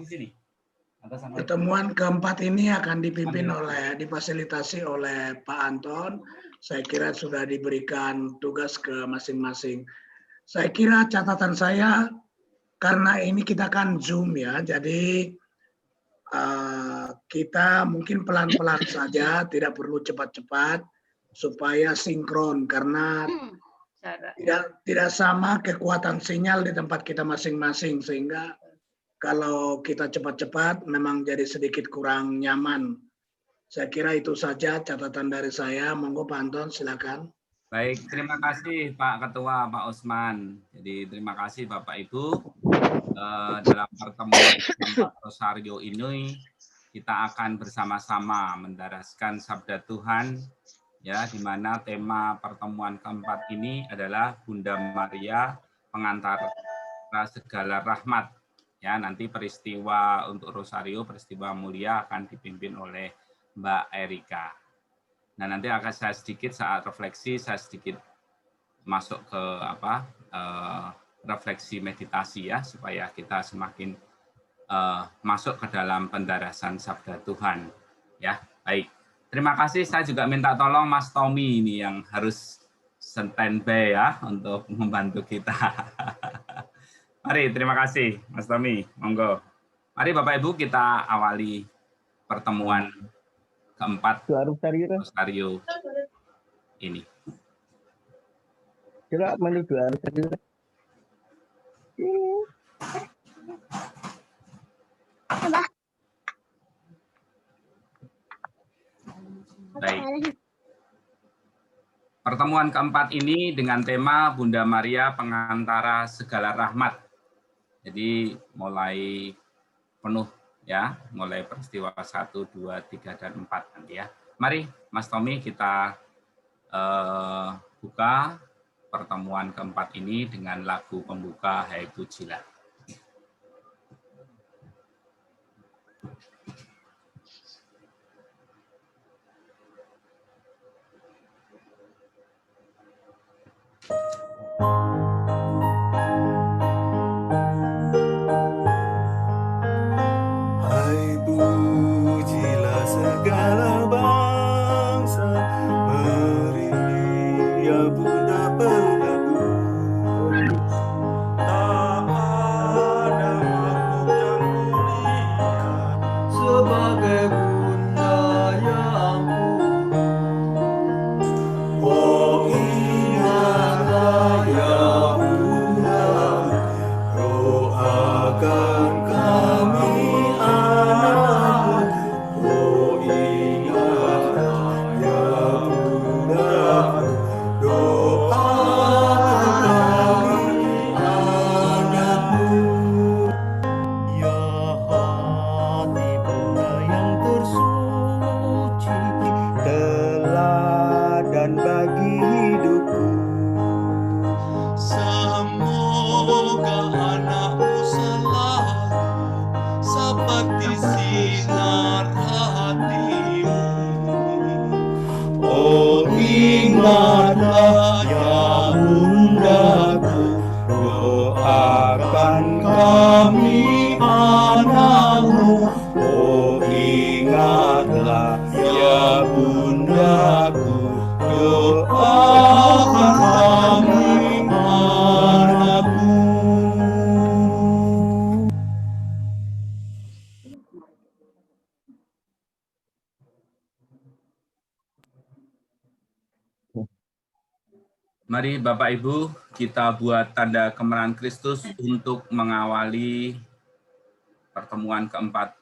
di sini. Pertemuan keempat ini akan difasilitasi oleh Pak Anton. Saya kira sudah diberikan tugas ke masing-masing. Saya kira catatan saya, karena ini kita kan Zoom ya, jadi kita mungkin pelan-pelan saja, tidak perlu cepat-cepat, supaya sinkron, karena tidak sama kekuatan sinyal di tempat kita masing-masing, sehingga kalau kita cepat-cepat memang jadi sedikit kurang nyaman. Saya kira itu saja catatan dari saya. Monggo Pak Anton, silakan. Baik, terima kasih Pak Ketua, Pak Osman. Jadi terima kasih Bapak Ibu. Dalam pertemuan keempat Rosario ini kita akan bersama-sama mendaraskan Sabda Tuhan, ya, di mana tema pertemuan keempat ini adalah Bunda Maria, pengantar segala rahmat. Ya, nanti peristiwa untuk Rosario, peristiwa mulia akan dipimpin oleh Mbak Erika. Nah, nanti akan saya sedikit saat refleksi, saya sedikit masuk ke refleksi meditasi ya, supaya kita semakin masuk ke dalam pendarasan Sabda Tuhan. Ya, baik. Terima kasih. Saya juga minta tolong Mas Tommy ini yang harus standby ya untuk membantu kita. Mari, terima kasih Mas Tommy. Monggo. Mari Bapak Ibu kita awali pertemuan keempat Rosario ini. Coba menuju Rosario. Baik. Pertemuan keempat ini dengan tema Bunda Maria Pengantara Segala Rahmat. Jadi mulai penuh ya, mulai peristiwa 1, 2, 3, dan 4 nanti ya. Mari Mas Tommy kita buka pertemuan keempat ini dengan lagu pembuka Hai Pujilah. Hai pujilah segala bangsa, Maria Bunda penebus. Tak ada makhluk yang mulia sebagai Bunda yang kudus. Oh ingatlah ya Bunda, doakan kami anakmu. Oh ingatlah ya Bunda, doakan kami anakmu. Ya hati Bunda yang tersuci, teladan bagi hidupku. Semoga anakmu selalu seperti sinar hatimu. Oh ingatlah ya Bundaku, doakan kami anakmu. Oh ingatlah ya Bundaku, doakan kami anakmu. Mari Bapak Ibu kita buat tanda kemerahan Kristus untuk mengawali pertemuan keempat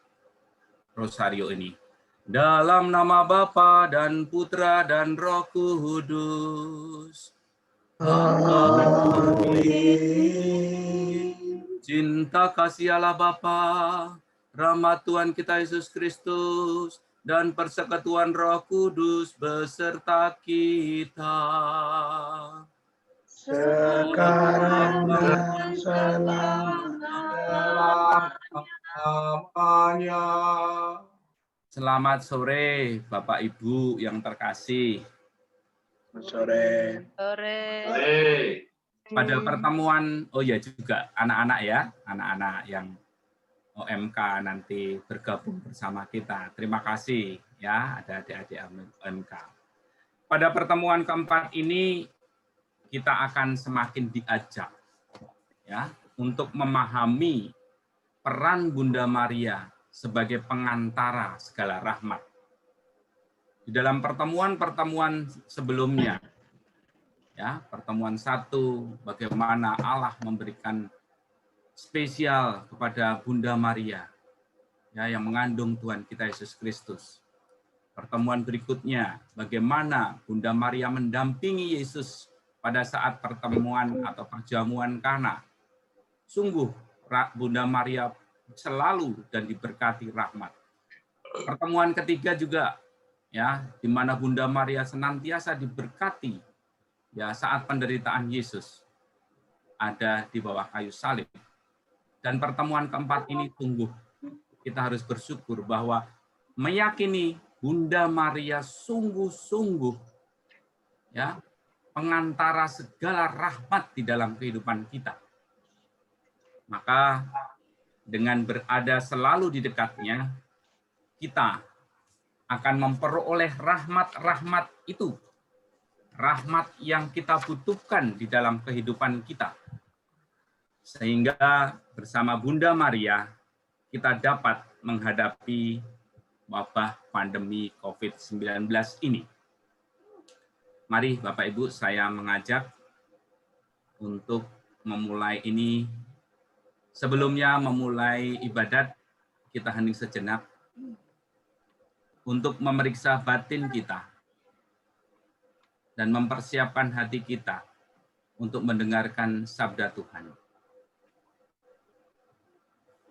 Rosario ini. Dalam nama Bapa dan Putra dan Roh Kudus. Cinta kasih Allah Bapa, rahmat Tuhan kita Yesus Kristus, dan persekutuan Roh Kudus beserta kita. Sekarang dan selama-lamanya. Selamat sore Bapak Ibu yang terkasih. Sore. Pada pertemuan, oh ya juga anak-anak ya, anak-anak yang OMK nanti bergabung bersama kita. Terima kasih ya, ada adik-adik OMK. Pada pertemuan keempat ini kita akan semakin diajak ya untuk memahami peran Bunda Maria sebagai pengantara segala rahmat. Di dalam pertemuan-pertemuan sebelumnya, ya, pertemuan 1, bagaimana Allah memberikan spesial kepada Bunda Maria, ya, yang mengandung Tuhan kita Yesus Kristus. Pertemuan berikutnya, bagaimana Bunda Maria mendampingi Yesus pada saat pertemuan atau perjamuan Kana. Sungguh, Bunda Maria selalu dan diberkati rahmat. Pertemuan ketiga juga, ya, di mana Bunda Maria senantiasa diberkati, ya, saat penderitaan Yesus ada di bawah kayu salib. Dan pertemuan keempat ini sungguh kita harus bersyukur bahwa meyakini Bunda Maria sungguh-sungguh, ya, pengantara segala rahmat di dalam kehidupan kita. Maka dengan berada selalu di dekatnya, kita akan memperoleh rahmat-rahmat itu. Rahmat yang kita butuhkan di dalam kehidupan kita. Sehingga bersama Bunda Maria, kita dapat menghadapi wabah pandemi COVID-19 ini. Mari Bapak Ibu, saya mengajak untuk memulai ini. Sebelumnya memulai ibadat, kita hening sejenak untuk memeriksa batin kita dan mempersiapkan hati kita untuk mendengarkan sabda Tuhan.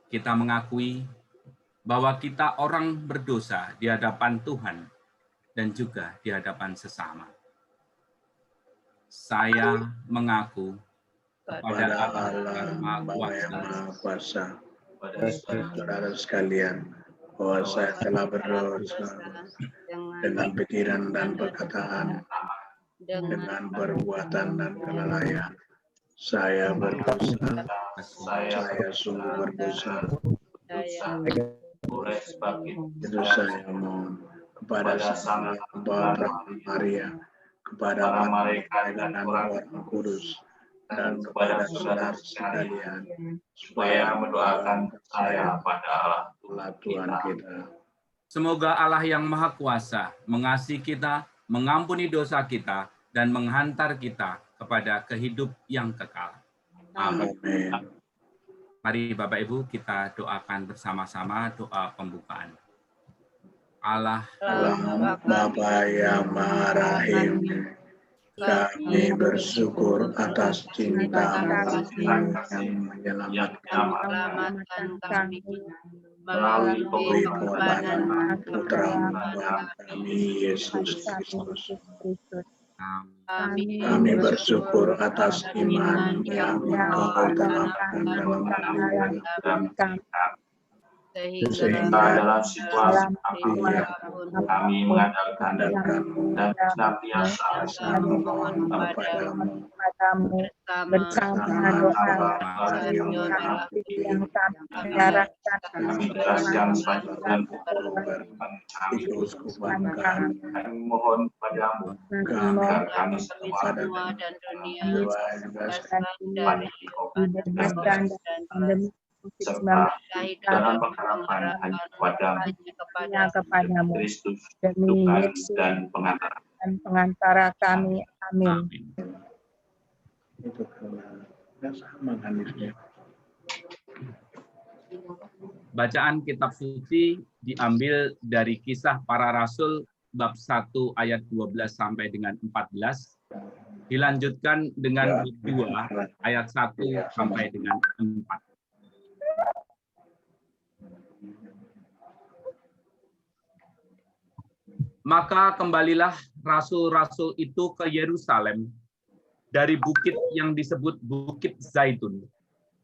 Kita mengakui bahwa kita orang berdosa di hadapan Tuhan dan juga di hadapan sesama. Saya mengaku kepada Allah yang Maha Kuasa, kepada saudara sekalian, bahwa saya telah berdosa dengan pikiran dan perkataan, dengan perbuatan dan kelalaian. Saya berdosa, saya sungguh berdosa. Oleh sebab Itu saya mohon kepada Sang Bapa Maria, kepada para malaikat dan orang kudus, dan kepada saudara sekalian, supaya mendoakan saya pada Allah Tuhan kita. Semoga Allah yang Maha Kuasa mengasihi kita, mengampuni dosa kita, dan menghantar kita kepada kehidup yang kekal. Amin. Mari Bapak Ibu kita doakan bersama-sama doa pembukaan. Allah Bapa yang Maha Rahim, kami bersyukur atas cinta-Mu yang menyelamatkan kami melalui pengorbanan Putra kami Yesus Kristus. Kami bersyukur atas iman yang Engkau tanamkan dalam kami, sehingga dalam situasi apapun kami mengandalkan dan senantiasa memohon kepadamu bersama doa yang kami yang selanjutnya kami keuskupan kami mohon padamu agar kami semua dan dunia pada COVID-19 dan serta dalam pengharapan hanya kepadamu Kristus Tuhan dan pengantara kami. Amin. Itu karena sama hadisnya. Bacaan kitab suci diambil dari Kisah Para Rasul bab 1 ayat 12 sampai dengan 14, dilanjutkan dengan bab 2 ayat 1 sampai dengan 4. Maka kembalilah rasul-rasul itu ke Yerusalem dari bukit yang disebut Bukit Zaitun,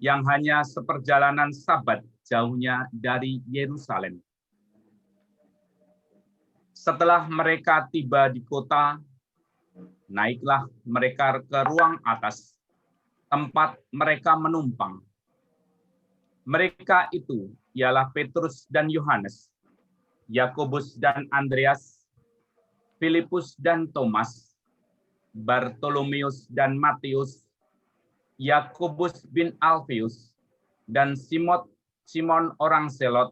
yang hanya seperjalanan Sabat jauhnya dari Yerusalem. Setelah mereka tiba di kota, naiklah mereka ke ruang atas, tempat mereka menumpang. Mereka itu ialah Petrus dan Yohanes, Yakobus dan Andreas, Filipus dan Thomas, Bartolomeus dan Matius, Yakobus bin Alfeus, dan Simon orang Selot,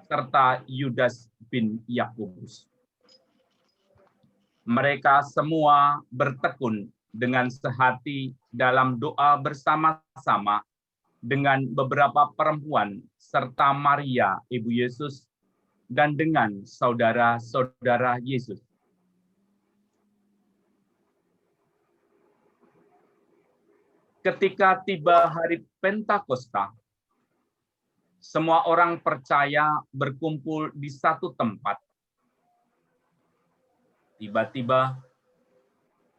serta Yudas bin Yakobus. Mereka semua bertekun dengan sehati dalam doa bersama-sama dengan beberapa perempuan serta Maria, Ibu Yesus, dan dengan saudara-saudara Yesus. Ketika tiba hari Pentakosta, semua orang percaya berkumpul di satu tempat. Tiba-tiba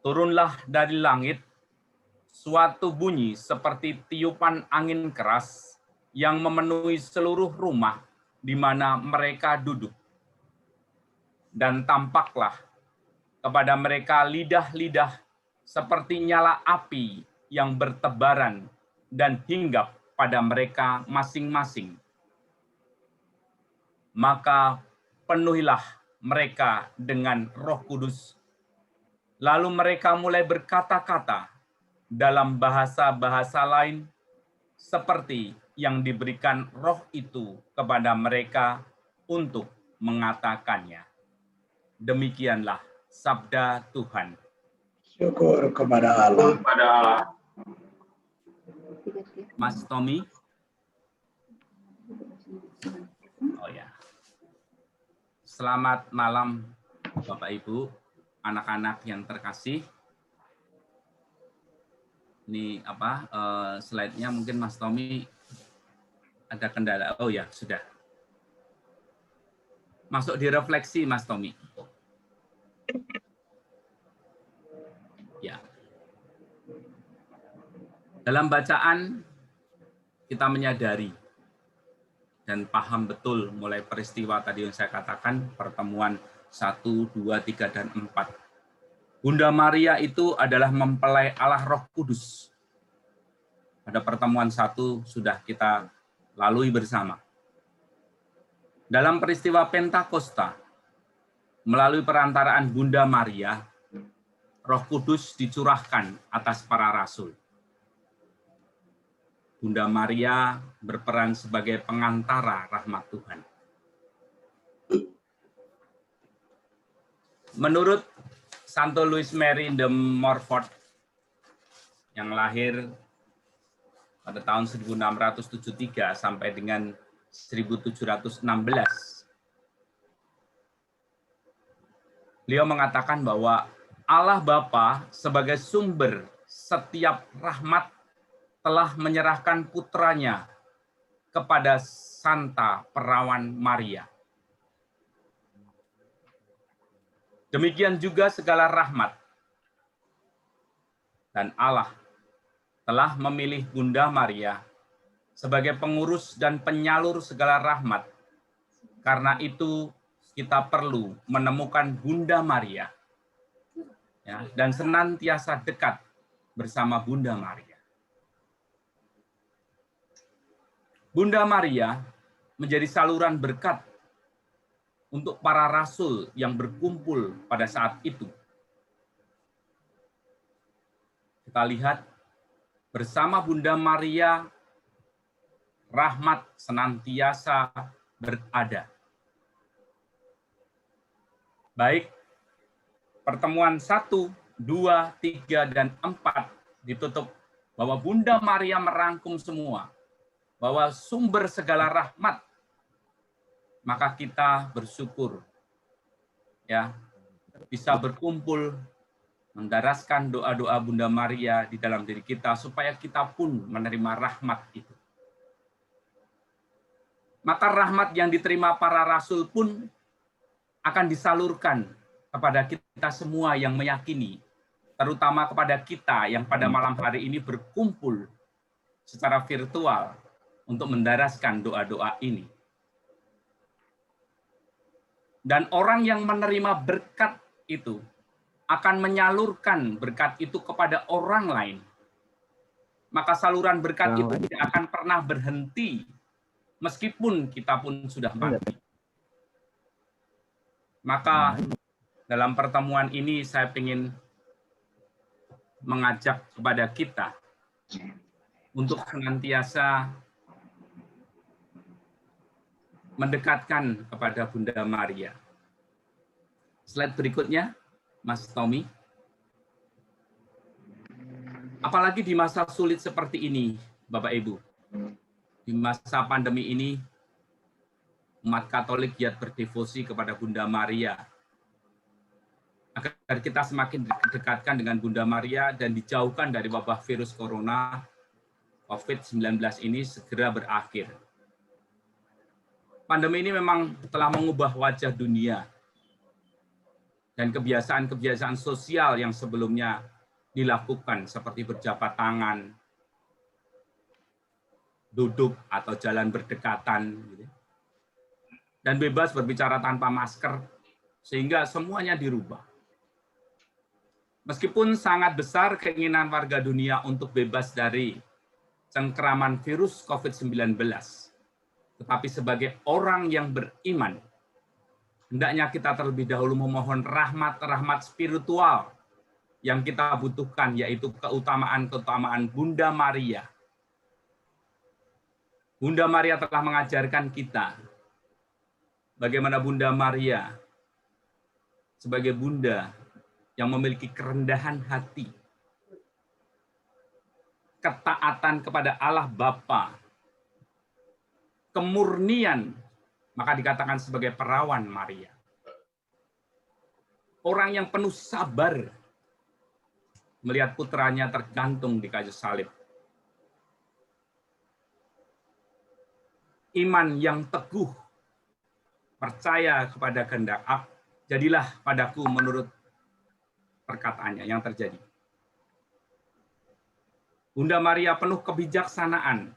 turunlah dari langit suatu bunyi seperti tiupan angin keras yang memenuhi seluruh rumah di mana mereka duduk. Dan tampaklah kepada mereka lidah-lidah seperti nyala api yang bertebaran dan hinggap pada mereka masing-masing. Maka penuhilah mereka dengan Roh Kudus. Lalu mereka mulai berkata-kata dalam bahasa-bahasa lain seperti yang diberikan Roh itu kepada mereka untuk mengatakannya. Demikianlah sabda Tuhan. Syukur kepada Allah. Mas Tommy? Oh ya. Selamat malam Bapak Ibu, anak-anak yang terkasih. Ini slide-nya mungkin Mas Tommy ada kendala. Oh ya, sudah. Masuk di refleksi Mas Tommy. Ya. Dalam bacaan kita menyadari dan paham betul mulai peristiwa tadi yang saya katakan, pertemuan 1, 2, 3, dan 4. Bunda Maria itu adalah mempelai Allah Roh Kudus. Pada pertemuan 1 sudah kita lalui bersama. Dalam peristiwa Pentakosta, melalui perantaraan Bunda Maria, Roh Kudus dicurahkan atas para rasul. Bunda Maria berperan sebagai pengantara rahmat Tuhan. Menurut Santo Louis Mary de Montfort yang lahir pada tahun 1673 sampai dengan 1716. Beliau mengatakan bahwa Allah Bapa sebagai sumber setiap rahmat telah menyerahkan putranya kepada Santa Perawan Maria. Demikian juga segala rahmat. Dan Allah telah memilih Bunda Maria sebagai pengurus dan penyalur segala rahmat. Karena itu kita perlu menemukan Bunda Maria, ya, dan senantiasa dekat bersama Bunda Maria. Bunda Maria menjadi saluran berkat untuk para rasul yang berkumpul pada saat itu. Kita lihat bersama Bunda Maria, rahmat senantiasa berada. Baik pertemuan 1, 2, 3, dan 4 ditutup bahwa Bunda Maria merangkum semua, bahwa sumber segala rahmat. Maka kita bersyukur ya bisa berkumpul mendaraskan doa-doa Bunda Maria di dalam diri kita supaya kita pun menerima rahmat itu. Maka rahmat yang diterima para rasul pun akan disalurkan kepada kita semua yang meyakini, terutama kepada kita yang pada malam hari ini berkumpul secara virtual untuk mendaraskan doa-doa ini. Dan orang yang menerima berkat itu akan menyalurkan berkat itu kepada orang lain. maka saluran berkat itu tidak akan pernah berhenti meskipun kita pun sudah mati. Maka dalam pertemuan ini saya ingin mengajak kepada kita untuk senantiasa mendekatkan kepada Bunda Maria. Slide berikutnya, Mas Tommy. Apalagi di masa sulit seperti ini, Bapak Ibu. Di masa pandemi ini, umat Katolik giat berdevosi kepada Bunda Maria. Agar kita semakin didekatkan dengan Bunda Maria dan dijauhkan dari wabah virus corona COVID-19 ini segera berakhir. Pandemi ini memang telah mengubah wajah dunia dan kebiasaan-kebiasaan sosial yang sebelumnya dilakukan seperti berjabat tangan, duduk atau jalan berdekatan, dan bebas berbicara tanpa masker, sehingga semuanya dirubah. Meskipun sangat besar keinginan warga dunia untuk bebas dari cengkeraman virus COVID-19, tetapi sebagai orang yang beriman, hendaknya kita terlebih dahulu memohon rahmat-rahmat spiritual yang kita butuhkan, yaitu keutamaan-keutamaan Bunda Maria. Bunda Maria telah mengajarkan kita bagaimana Bunda Maria sebagai bunda yang memiliki kerendahan hati, ketaatan kepada Allah Bapa, kemurnian, maka dikatakan sebagai perawan Maria. Orang yang penuh sabar melihat putranya tergantung di kayu salib. Iman yang teguh, percaya kepada kehendak Allah, jadilah padaku menurut perkataannya yang terjadi. Bunda Maria penuh kebijaksanaan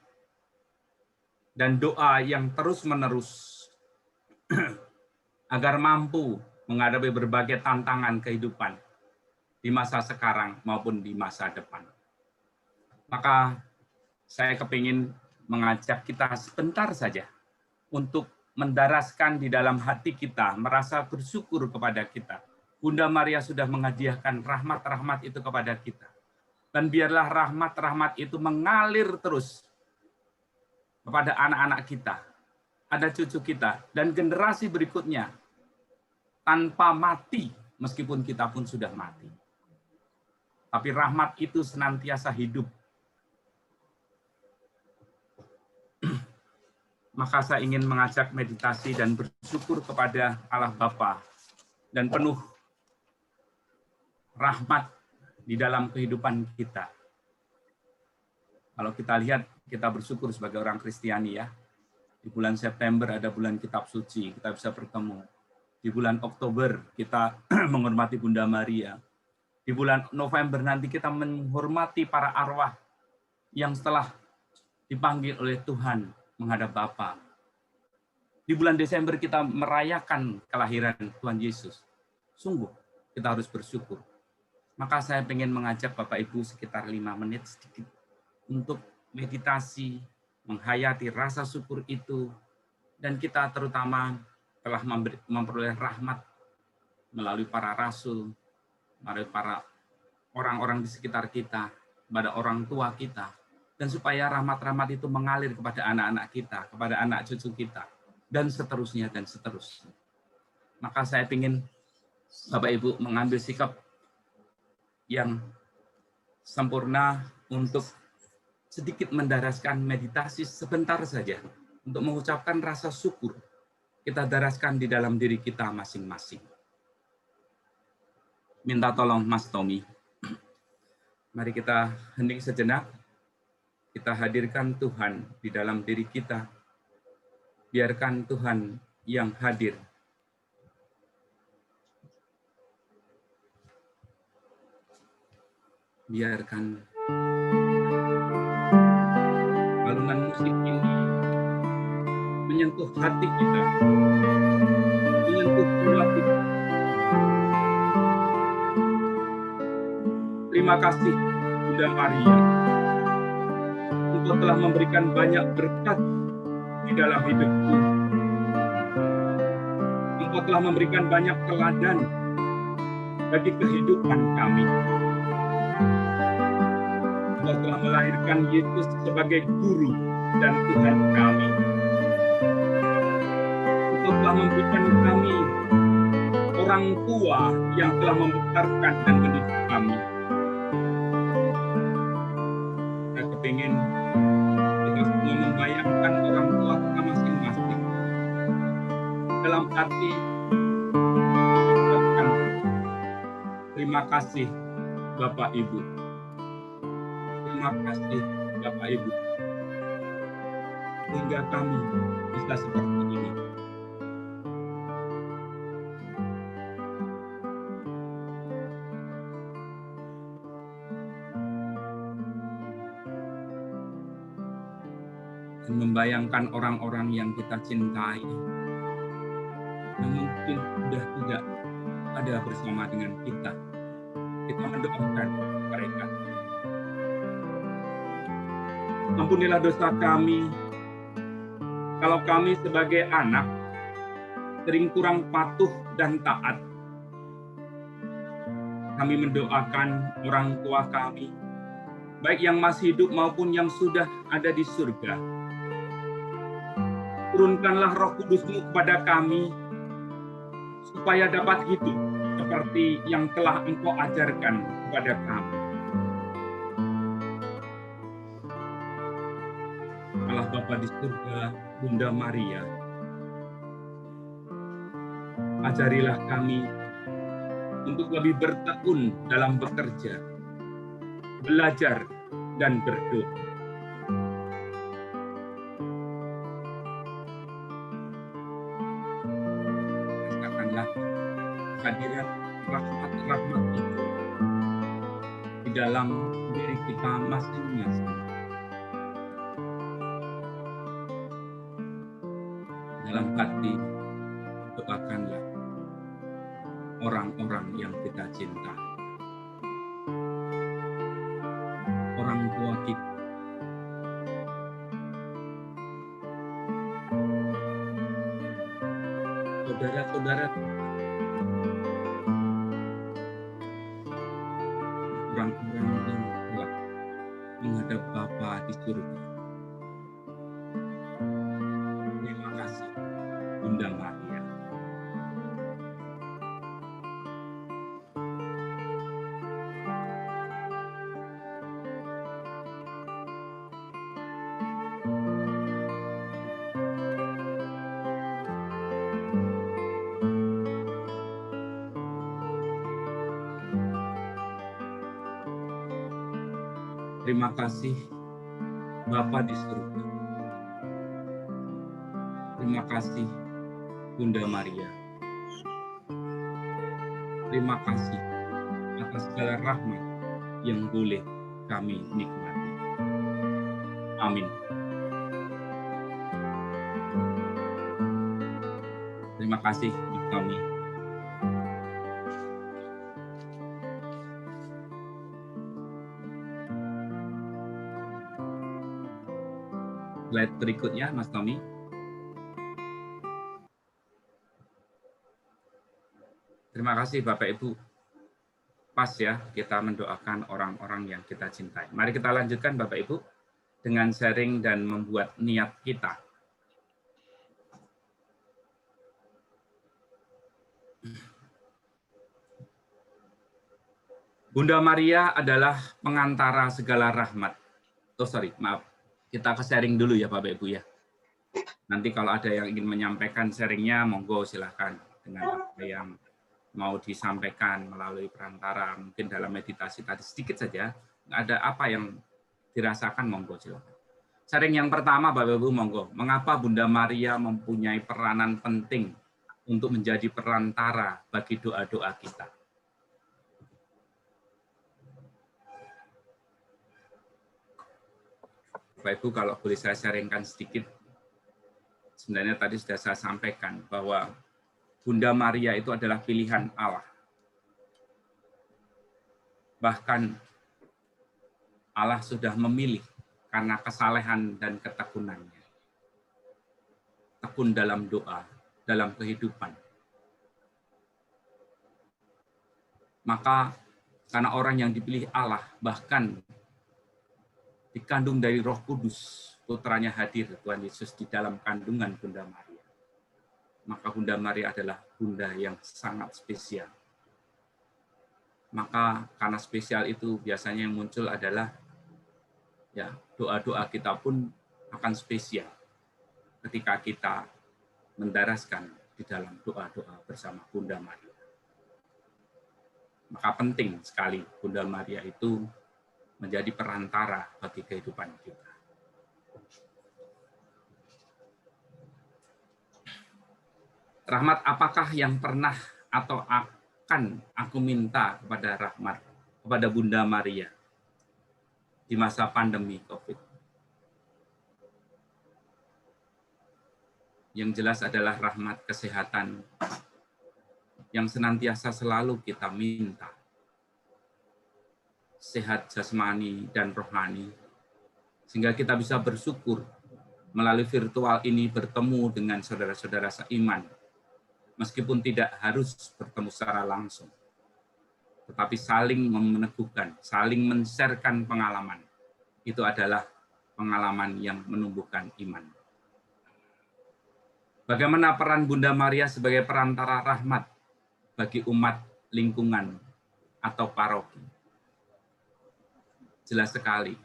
dan doa yang terus-menerus agar mampu menghadapi berbagai tantangan kehidupan di masa sekarang maupun di masa depan. Maka saya kepingin mengajak kita sebentar saja untuk mendaraskan di dalam hati kita, merasa bersyukur kepada kita. Bunda Maria sudah menghadiahkan rahmat-rahmat itu kepada kita. Dan biarlah rahmat-rahmat itu mengalir terus kepada anak-anak kita, ada cucu kita, dan generasi berikutnya tanpa mati, meskipun kita pun sudah mati. Tapi rahmat itu senantiasa hidup. Maka saya ingin mengajak meditasi dan bersyukur kepada Allah Bapa dan penuh rahmat di dalam kehidupan kita. Kalau kita lihat, kita bersyukur sebagai orang Kristiani ya. Di bulan September ada bulan kitab suci, kita bisa bertemu. Di bulan Oktober kita menghormati Bunda Maria. Di bulan November nanti kita menghormati para arwah yang setelah dipanggil oleh Tuhan menghadap Bapa. Di bulan Desember kita merayakan kelahiran Tuhan Yesus. Sungguh kita harus bersyukur. Maka saya ingin mengajak Bapak Ibu sekitar 5 menit sedikit untuk meditasi, menghayati rasa syukur itu, dan kita terutama telah memperoleh rahmat melalui para rasul, melalui para orang-orang di sekitar kita, kepada orang tua kita, dan supaya rahmat-rahmat itu mengalir kepada anak-anak kita, kepada anak cucu kita, dan seterusnya, dan seterusnya. Maka saya ingin Bapak Ibu mengambil sikap yang sempurna untuk sedikit mendaraskan meditasi sebentar saja untuk mengucapkan rasa syukur. Kita daraskan di dalam diri kita masing-masing. Minta tolong Mas Tommy. Mari kita hening sejenak. Kita hadirkan Tuhan di dalam diri kita. Biarkan Tuhan yang hadir. Biarkan alunan musik ini menyentuh hati kita, menyentuh jiwa kita. Terima kasih Bunda Maria Engkau telah memberikan banyak berkat di dalam hidupku. Engkau telah memberikan banyak teladan bagi kehidupan kami. Engkau telah melahirkan Yesus sebagai guru dan Tuhan kami. Engkau telah memberikan kami orang tua yang telah membesarkan dan mendidik kami. Saya kepingin kita semua membayangkan orang tua kita masing-masing. Dalam hati, ucapkan terima kasih Bapak Ibu. Terima kasih Bapak Ibu. Sehingga kami bisa seperti ini. Dan membayangkan orang-orang yang kita cintai yang mungkin sudah tidak ada bersama dengan kita. Kita mendoakan mereka. Ampunilah dosa kami kalau kami sebagai anak sering kurang patuh dan taat. Kami mendoakan orang tua kami, baik yang masih hidup maupun yang sudah ada di surga. Turunkanlah Roh Kudus-Mu kepada kami, supaya dapat hidup seperti yang telah Engkau ajarkan kepada kami. Allah Bapa di surga, Bunda Maria, ajarilah kami untuk lebih bertekun dalam bekerja, belajar, dan berdoa. Rasakanlah kehadiran rahmat-rahmat itu di dalam diri kita masing-masing. Dalam hati, doakanlah orang-orang yang kita cinta. Orang tua kita. Saudara-saudara kita. Orang-orang yang telah menghadap Bapa di surga. Terima kasih, Bunda Maria. Terima kasih, Bapa di surga. Terima kasih, Bunda Maria. Terima kasih atas segala rahmat yang boleh kami nikmati. Amin. Terima kasih, kami. Slide berikutnya, Mas Tommy. Terima kasih Bapak Ibu. Pas ya, kita mendoakan orang-orang yang kita cintai. Mari kita lanjutkan Bapak Ibu dengan sharing dan membuat niat kita. Bunda Maria adalah pengantara segala rahmat. Oh sorry, maaf. Kita ke sharing dulu ya Bapak Ibu ya. Nanti kalau ada yang ingin menyampaikan sharingnya, monggo silahkan dengan apa yang mau disampaikan melalui perantara, mungkin dalam meditasi tadi sedikit saja, ada apa yang dirasakan, monggo silakan. Sharing yang pertama Bapak Ibu, monggo. Mengapa Bunda Maria mempunyai peranan penting untuk menjadi perantara bagi doa-doa kita? Bapak Ibu, kalau boleh saya sharingkan sedikit, sebenarnya tadi sudah saya sampaikan bahwa Bunda Maria itu adalah pilihan Allah. Bahkan Allah sudah memilih karena kesalehan dan ketekunannya. Tekun dalam doa, dalam kehidupan. Maka karena orang yang dipilih Allah, bahkan dikandung dari Roh Kudus, putranya hadir Tuhan Yesus di dalam kandungan Bunda Maria. Maka Bunda Maria adalah bunda yang sangat spesial. Maka karena spesial itu biasanya yang muncul adalah ya doa-doa kita pun akan spesial ketika kita mendaraskan di dalam doa-doa bersama Bunda Maria. Maka penting sekali Bunda Maria itu menjadi perantara bagi kehidupan kita. Rahmat apakah yang pernah atau akan aku minta kepada rahmat, kepada Bunda Maria di masa pandemi COVID? Yang jelas adalah rahmat kesehatan yang senantiasa selalu kita minta. Sehat jasmani dan rohani, sehingga kita bisa bersyukur melalui virtual ini bertemu dengan saudara-saudara seiman, meskipun tidak harus bertemu secara langsung, tetapi saling meneguhkan, saling men-sharekan pengalaman. Itu adalah pengalaman yang menumbuhkan iman. Bagaimana peran Bunda Maria sebagai perantara rahmat bagi umat lingkungan atau paroki? Jelas sekali.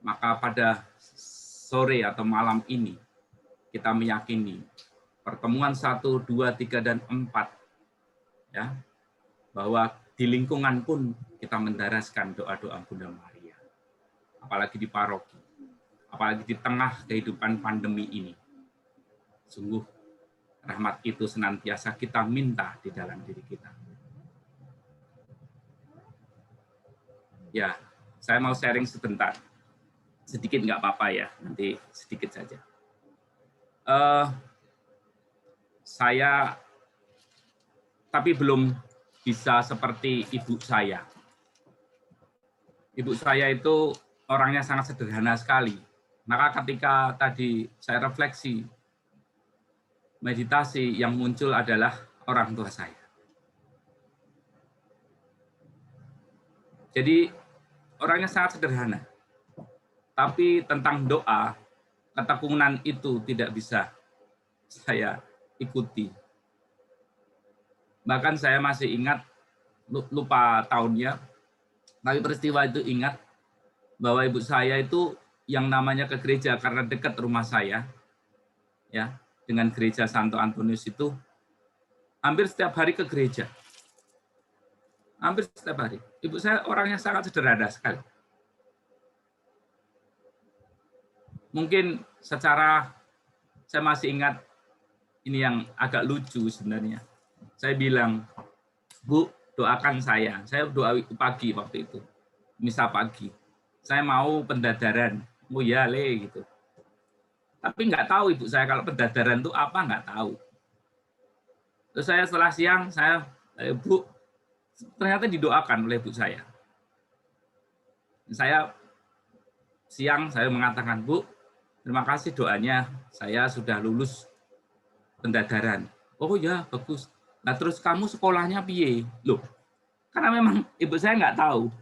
Maka pada sore atau malam ini kita meyakini pertemuan 1, 2, 3, dan 4 ya, bahwa di lingkungan pun kita mendaraskan doa-doa Bunda Maria. Apalagi di paroki, apalagi di tengah kehidupan pandemi ini. Sungguh rahmat itu senantiasa kita minta di dalam diri kita. Ya, saya mau sharing sebentar. Sedikit nggak apa-apa ya, nanti sedikit saja. Saya, tapi belum bisa seperti ibu saya. Ibu saya itu orangnya sangat sederhana sekali. Maka ketika tadi saya refleksi, meditasi yang muncul adalah orang tua saya. Jadi orangnya sangat sederhana. Tapi tentang doa, ketekunan itu tidak bisa saya ikuti. Bahkan saya masih ingat, lupa tahunnya, tapi peristiwa itu ingat bahwa ibu saya itu yang namanya ke gereja karena dekat rumah saya, ya, dengan gereja Santo Antonius itu hampir setiap hari ke gereja. Hampir setiap hari. Ibu saya orangnya sangat sederhana sekali. Mungkin secara, saya masih ingat, ini yang agak lucu sebenarnya. Saya bilang, Bu, doakan saya. Saya doa pagi waktu itu. Misa pagi. Saya mau pendadaran. Oh ya, Le, gitu. Tapi nggak tahu ibu saya kalau pendadaran itu apa, nggak tahu. Terus saya setelah siang, saya, Bu, ternyata didoakan oleh ibu saya. Saya siang saya mengatakan, Bu, terima kasih doanya, saya sudah lulus pendadaran. Oh ya, bagus. Nah terus kamu sekolahnya piye? Loh, karena memang ibu saya nggak tahu.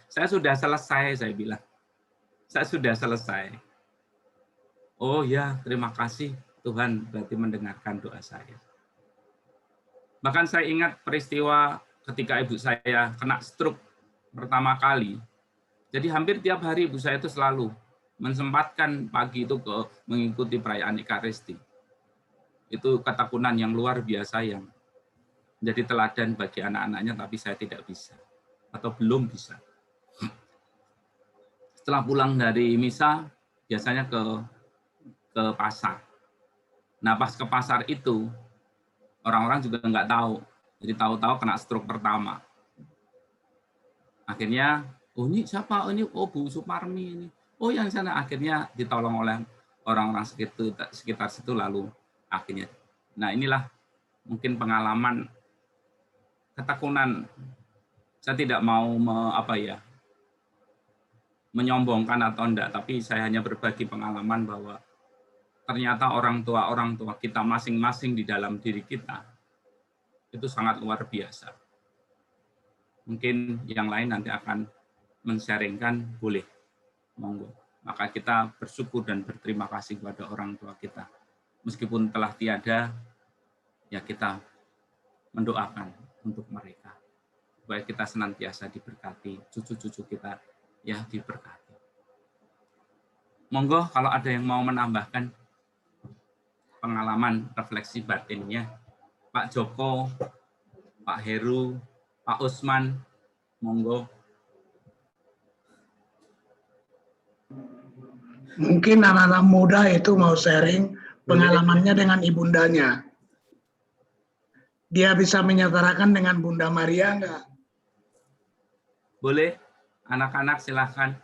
Saya sudah selesai, saya bilang. Saya sudah selesai. Oh ya, terima kasih. Tuhan berarti mendengarkan doa saya. Bahkan saya ingat peristiwa ketika ibu saya kena stroke pertama kali. Jadi hampir tiap hari ibu saya itu selalu mensempatkan pagi itu ke mengikuti perayaan Ekaristi. Itu ketekunan yang luar biasa yang menjadi teladan bagi anak-anaknya, tapi saya tidak bisa atau belum bisa. Setelah pulang dari misa, biasanya ke pasar. Nah pas ke pasar itu, orang-orang juga nggak tahu. Jadi tahu-tahu kena stroke pertama. Akhirnya, oh ini siapa? Oh, ini Bu Suparmi ini. Oh yang sana, akhirnya ditolong oleh orang-orang sekitar situ, lalu akhirnya. Nah inilah mungkin pengalaman ketekunan. Saya tidak mau menyombongkan atau enggak, tapi saya hanya berbagi pengalaman bahwa ternyata orang tua kita masing-masing di dalam diri kita itu sangat luar biasa. Mungkin yang lain nanti akan men-sharingkan, boleh, monggo. Maka kita bersyukur dan berterima kasih kepada orang tua kita. Meskipun telah tiada, ya kita mendoakan untuk mereka. Supaya kita senantiasa diberkati, cucu-cucu kita ya diberkati. Monggo kalau ada yang mau menambahkan pengalaman refleksi batinnya, Pak Joko, Pak Heru, Pak Usman, monggo. Mungkin anak-anak muda itu mau sharing pengalamannya dengan ibundanya. Dia bisa menyetarakan dengan Bunda Maria enggak? Boleh, anak-anak silakan.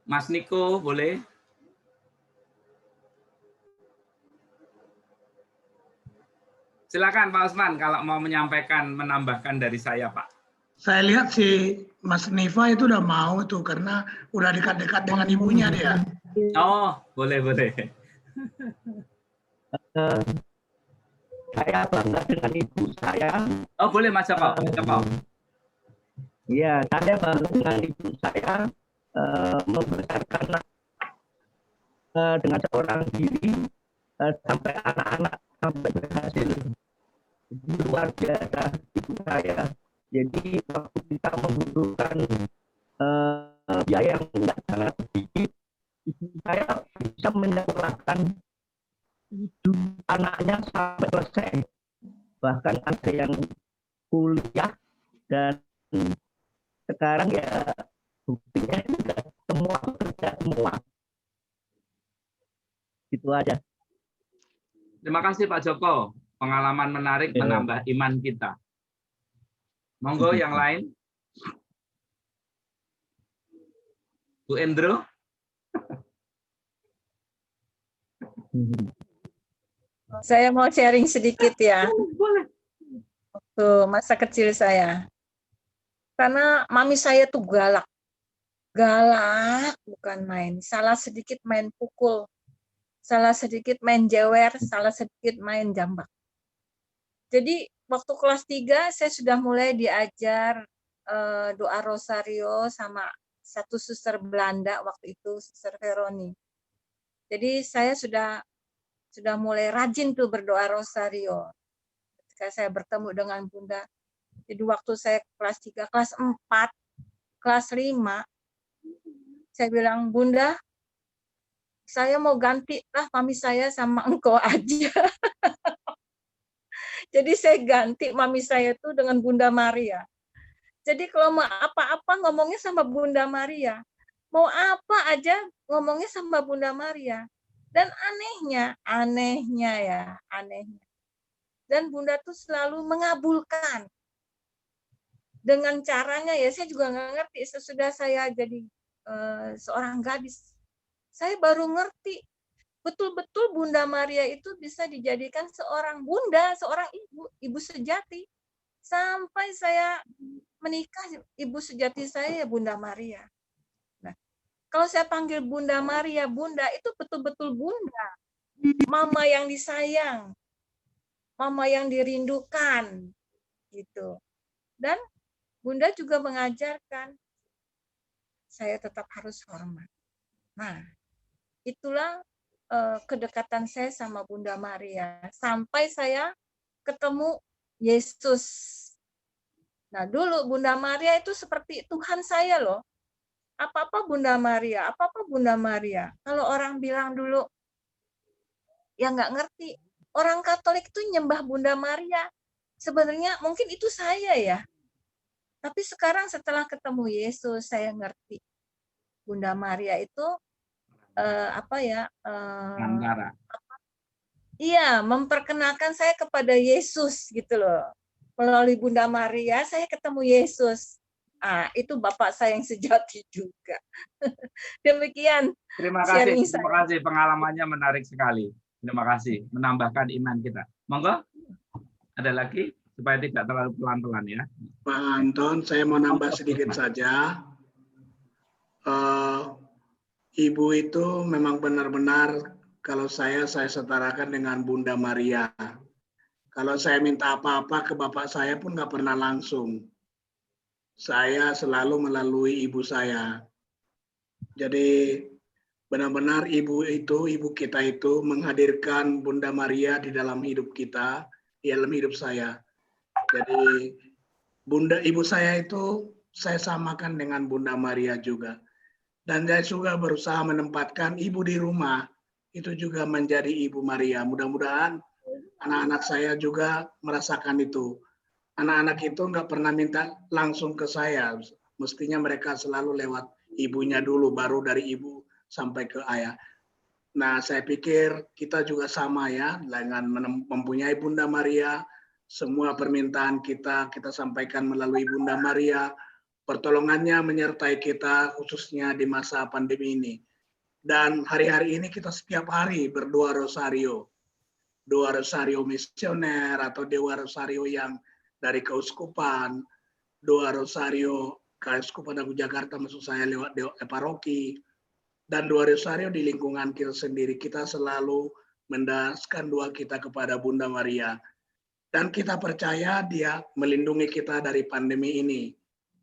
Mas Niko, boleh? Silakan Pak Usman kalau mau menyampaikan, menambahkan dari saya, Pak. Saya lihat si Mas Niva itu udah mau tuh karena udah dekat-dekat dengan ibunya dia. Oh, boleh. Saya bangga dengan ibu saya. Oh, boleh Mas Joko. Iya, saya bangga dengan ibu saya membesarkan dengan seorang diri sampai anak-anak sampai berhasil. Jadi luar biasa ibu saya. Jadi waktu kita membutuhkan biaya yang tidak sangat sedikit, ibu saya bisa menyekolahkan hidup anaknya sampai selesai. Bahkan ada yang kuliah dan sekarang ya buktinya sudah semua bekerja semua. Itu aja. Terima kasih Pak Joko. Pengalaman menarik menambah iman kita. Monggo yang lain. Bu Endro. Saya mau sharing sedikit ya. Waktu masa kecil saya. Karena mami saya tuh galak. Galak bukan main. Salah sedikit main pukul. Salah sedikit main jewer, salah sedikit main jambak. Jadi waktu kelas 3 saya sudah mulai diajar doa rosario sama satu suster Belanda waktu itu, Suster Veroni. Jadi saya sudah mulai rajin tuh berdoa rosario. Ketika saya bertemu dengan Bunda. Jadi waktu saya kelas 3, kelas 4, kelas 5, saya bilang, Bunda, saya mau ganti lah mami saya sama engkau aja. Jadi saya ganti mami saya tuh dengan Bunda Maria. Jadi kalau mau apa-apa ngomongnya sama Bunda Maria. Mau apa aja ngomongnya sama Bunda Maria. Dan anehnya. Dan Bunda tuh selalu mengabulkan. Dengan caranya ya saya juga nggak ngerti. Sesudah saya jadi seorang gadis, saya baru ngerti betul-betul Bunda Maria itu bisa dijadikan seorang bunda, seorang ibu sejati. Sampai saya menikah, ibu sejati saya ya Bunda Maria. Nah, kalau saya panggil Bunda Maria, Bunda itu betul-betul Bunda. Mama yang disayang, mama yang dirindukan, gitu. Dan Bunda juga mengajarkan saya tetap harus hormat. Nah, itulah kedekatan saya sama Bunda Maria sampai saya ketemu Yesus. Nah, dulu Bunda Maria itu seperti Tuhan saya loh. Apa-apa Bunda Maria, apa-apa Bunda Maria. Kalau orang bilang dulu ya nggak ngerti. Orang Katolik itu nyembah Bunda Maria. Sebenarnya mungkin itu saya ya. Tapi sekarang setelah ketemu Yesus saya ngerti. Bunda Maria itu iya, memperkenalkan saya kepada Yesus gitu loh. Melalui Bunda Maria saya ketemu Yesus. Itu Bapak saya yang sejati juga. Demikian. Terima kasih pengalamannya menarik sekali. Terima kasih menambahkan iman kita. Monggo Ada lagi supaya tidak terlalu pelan-pelan ya. Pak Anton, saya mau nambah sedikit saja. Ibu itu memang benar-benar kalau saya setarakan dengan Bunda Maria. Kalau saya minta apa-apa ke bapak saya pun nggak pernah langsung. Saya selalu melalui ibu saya. Jadi benar-benar ibu kita itu menghadirkan Bunda Maria di dalam hidup kita, di dalam hidup saya. Jadi ibu saya itu saya samakan dengan Bunda Maria juga. Dan saya juga berusaha menempatkan ibu di rumah itu juga menjadi Ibu Maria. Mudah-mudahan anak-anak saya juga merasakan itu. Anak-anak itu nggak pernah minta langsung ke saya. Mestinya mereka selalu lewat ibunya dulu, baru dari ibu sampai ke ayah. Nah, saya pikir kita juga sama ya, dengan mempunyai Bunda Maria. Semua permintaan kita sampaikan melalui Bunda Maria. Pertolongannya menyertai kita khususnya di masa pandemi ini. Dan hari-hari ini kita setiap hari berdoa rosario. Doa rosario misioner atau doa rosario yang dari keuskupan, doa rosario Keuskupan Agung Jakarta maksud saya lewat paroki, dan doa rosario di lingkungan kita sendiri. Kita selalu mendaskan doa kita kepada Bunda Maria. Dan kita percaya dia melindungi kita dari pandemi ini.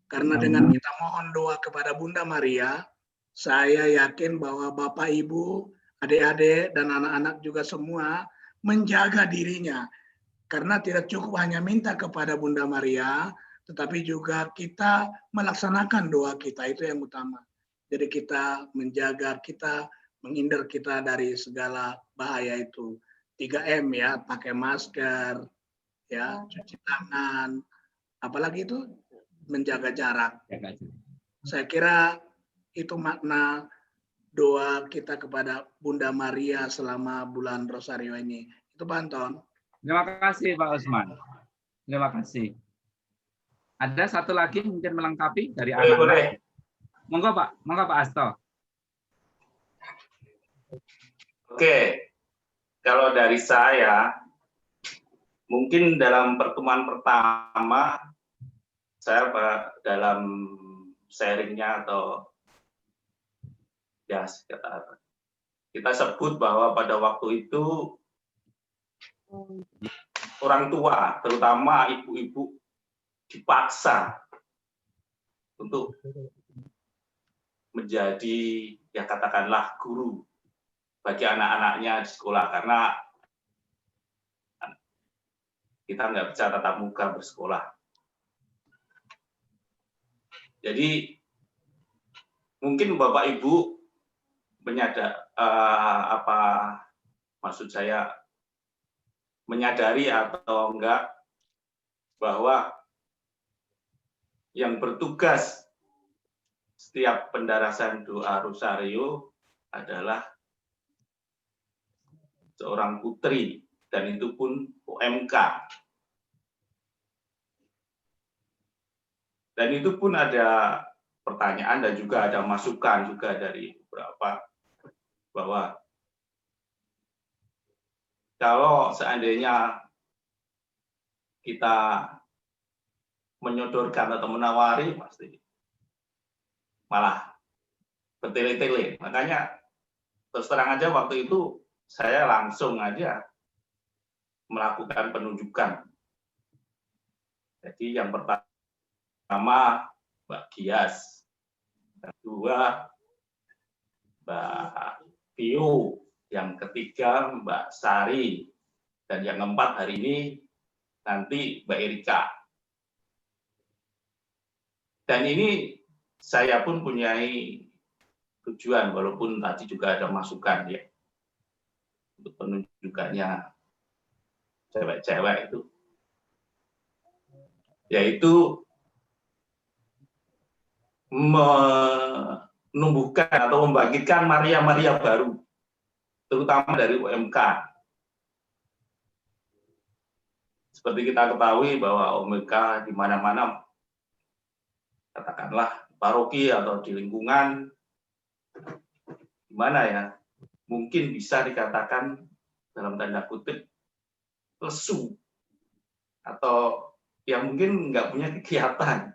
Karena dengan kita mohon doa kepada Bunda Maria, saya yakin bahwa Bapak, Ibu, adik-adik, dan anak-anak juga semua menjaga dirinya. Karena tidak cukup hanya minta kepada Bunda Maria, tetapi juga kita melaksanakan doa kita, itu yang utama. Jadi kita menjaga kita, menghindar kita dari segala bahaya itu. 3M ya, pakai masker, ya, cuci tangan, apalagi itu menjaga jarak. Saya kira itu makna doa kita kepada Bunda Maria selama bulan Rosario ini. Itu Pak Anton. Terima kasih Pak Usman. Terima kasih. Ada satu lagi mungkin melengkapi dari anak-anak. Monggo Pak Asto. Oke, kalau dari saya, mungkin dalam pertemuan pertama, saya dalam sharingnya atau ya kita sebut bahwa pada waktu itu orang tua, terutama ibu-ibu, dipaksa untuk menjadi ya katakanlah guru bagi anak-anaknya di sekolah, karena kita nggak bisa tatap muka bersekolah. Jadi mungkin Bapak Ibu menyadari atau enggak bahwa yang bertugas setiap pendarasan doa rosario adalah seorang putri, dan itu pun OMK. Dan itu pun ada pertanyaan dan juga ada masukan juga dari beberapa bahwa kalau seandainya kita menyodorkan atau menawari, pasti malah bertele-tele. Makanya terus terang aja waktu itu saya langsung aja melakukan penunjukan. Jadi yang pertama Mbak Gias, kedua Mbak Pio, yang ketiga Mbak Sari, dan yang keempat hari ini nanti Mbak Erika. Dan ini saya pun punya tujuan, walaupun tadi juga ada masukan ya untuk penunjukannya cewek-cewek itu, yaitu menumbuhkan atau membangkitkan Maria-Maria baru, terutama dari UMK. Seperti kita ketahui bahwa UMK di mana-mana, katakanlah paroki atau di lingkungan, gimana ya, mungkin bisa dikatakan dalam tanda kutip lesu atau yang mungkin nggak punya kegiatan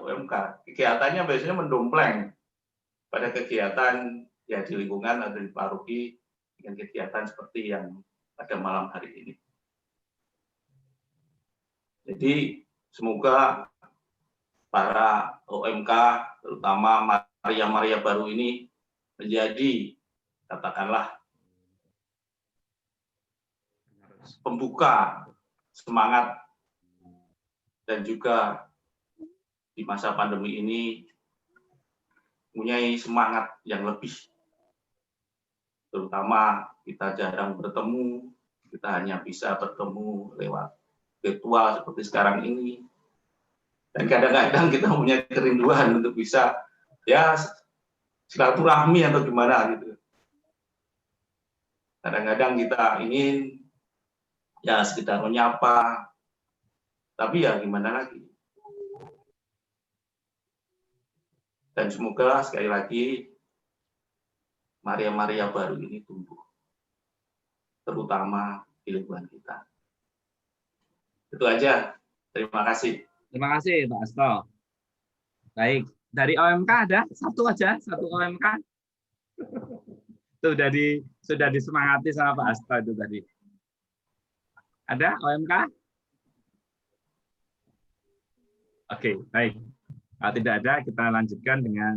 UMK. Kegiatannya biasanya mendompleng pada kegiatan ya di lingkungan atau di paroki dengan kegiatan seperti yang pada malam hari ini. Jadi semoga para OMK, terutama Maria baru ini menjadi katakanlah pembuka semangat dan juga di masa pandemi ini mempunyai semangat yang lebih. Terutama kita jarang bertemu, kita hanya bisa bertemu lewat virtual seperti sekarang ini. Dan kadang-kadang kita punya kerinduan untuk bisa ya silaturahmi atau gimana gitu. Kadang-kadang kita ingin ya sekedar menyapa, tapi ya gimana lagi. Dan semoga sekali lagi Maria baru ini tumbuh, terutama di lingkungan kita. Itu aja. Terima kasih. Terima kasih Pak Asto. Baik, dari OMK ada satu aja, satu OMK. Sudah disemangati sama Pak Asto itu tadi. Ada OMK? Oke, baik. Kalau tidak ada, kita lanjutkan dengan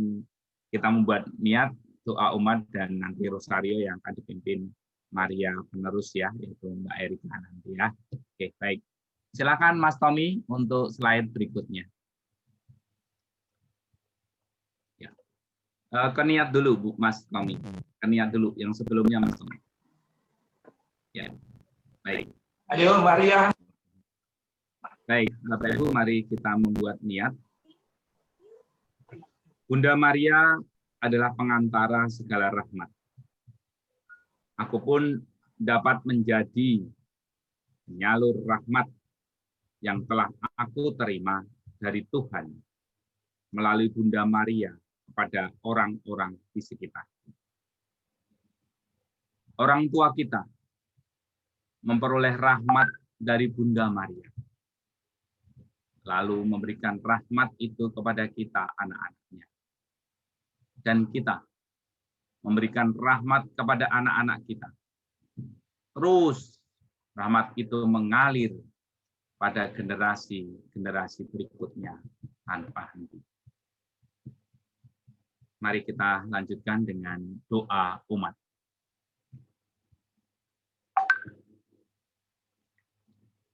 kita membuat niat doa umat dan nanti rosario yang akan dipimpin Maria penerus ya, yaitu Mbak Erika nanti ya. Oke, baik. Silakan Mas Tommy untuk slide berikutnya. Ya. Keniat dulu Bu Mas Tommy. Keniat dulu yang sebelumnya Mas Tommy. Ya. Baik. Ayo Maria. Baik, Bapak Ibu, mari kita membuat niat. Bunda Maria adalah pengantara segala rahmat. Aku pun dapat menjadi penyalur rahmat yang telah aku terima dari Tuhan melalui Bunda Maria kepada orang-orang di sekitar. Orang tua kita memperoleh rahmat dari Bunda Maria, lalu memberikan rahmat itu kepada kita, anak-anaknya. Dan kita memberikan rahmat kepada anak-anak kita. Terus rahmat itu mengalir pada generasi-generasi berikutnya tanpa henti. Mari kita lanjutkan dengan doa umat.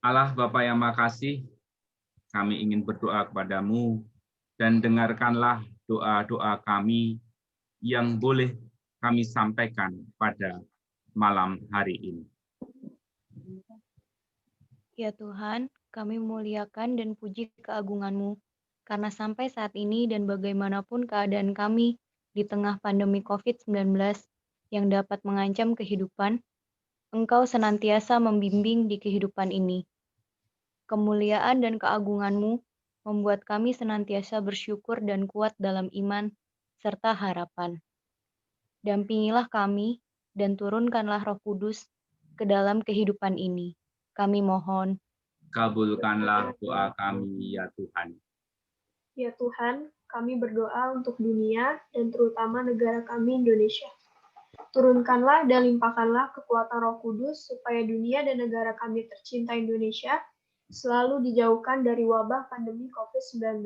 Allah Bapa yang Maha Kasih, kami ingin berdoa kepadamu dan dengarkanlah doa-doa kami yang boleh kami sampaikan pada malam hari ini. Ya Tuhan, kami muliakan dan puji keagungan-Mu, karena sampai saat ini dan bagaimanapun keadaan kami di tengah pandemi COVID-19 yang dapat mengancam kehidupan, Engkau senantiasa membimbing di kehidupan ini. Kemuliaan dan keagungan-Mu membuat kami senantiasa bersyukur dan kuat dalam iman serta harapan. Dampingilah kami dan turunkanlah Roh Kudus ke dalam kehidupan ini. Kami mohon. Kabulkanlah doa kami ya Tuhan. Ya Tuhan, kami berdoa untuk dunia dan terutama negara kami Indonesia. Turunkanlah dan limpahkanlah kekuatan Roh Kudus supaya dunia dan negara kami tercinta Indonesia selalu dijauhkan dari wabah pandemi COVID-19.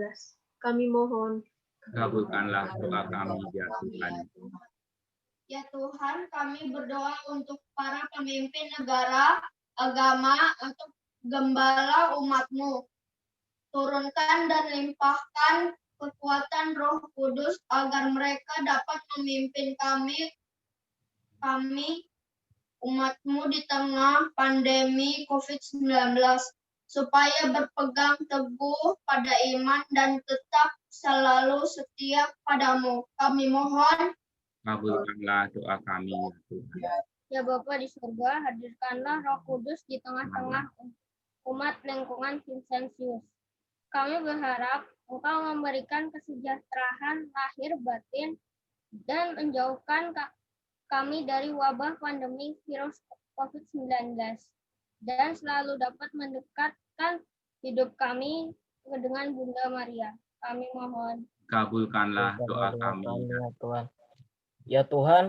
Kami mohon. Kabulkanlah doa kami ya Tuhan. Ya Tuhan, kami berdoa untuk para pemimpin negara, agama, untuk gembala umat-Mu. Turunkan dan limpahkan kekuatan Roh Kudus agar mereka dapat memimpin kami umat-Mu di tengah pandemi COVID-19, supaya berpegang teguh pada iman dan tetap selalu setia padamu. Kami mohon. Kabulkanlah doa kami ya Tuhan. Ya Bapa di surga, hadirkanlah Roh Kudus di tengah-tengah umat lingkungan Vincentius. Kami berharap Engkau memberikan kesejahteraan lahir batin dan menjauhkan kami dari wabah pandemi virus COVID-19 dan selalu dapat mendekat selamatkan hidup kami dengan Bunda Maria. Kami mohon. Kabulkanlah doa kami. Ya Tuhan. Ya Tuhan,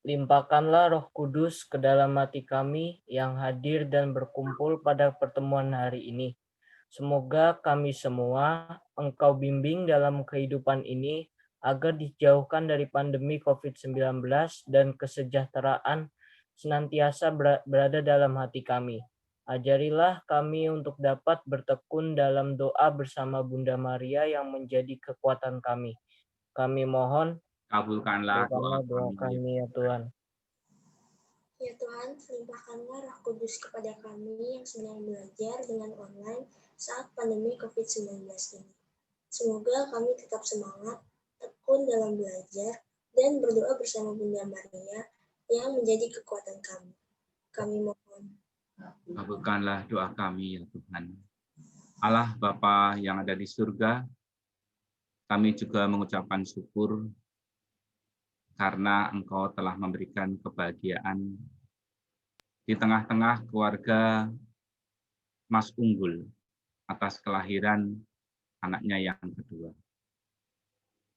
limpahkanlah Roh Kudus ke dalam hati kami yang hadir dan berkumpul pada pertemuan hari ini. Semoga kami semua Engkau bimbing dalam kehidupan ini agar dijauhkan dari pandemi COVID-19 dan kesejahteraan senantiasa berada dalam hati kami. Ajarilah kami untuk dapat bertekun dalam doa bersama Bunda Maria yang menjadi kekuatan kami. Kami mohon, Kabulkanlah doa kami ya Tuhan. Ya Tuhan, limpahkanlah Roh Kudus kepada kami yang sedang belajar dengan online saat pandemi COVID-19 ini. Semoga kami tetap semangat, tekun dalam belajar, dan berdoa bersama Bunda Maria yang menjadi kekuatan kami. Kami mohon. Kabulkanlah doa kami ya Tuhan. Allah Bapa yang ada di surga, kami juga mengucapkan syukur karena Engkau telah memberikan kebahagiaan di tengah-tengah keluarga Mas Unggul atas kelahiran anaknya yang kedua.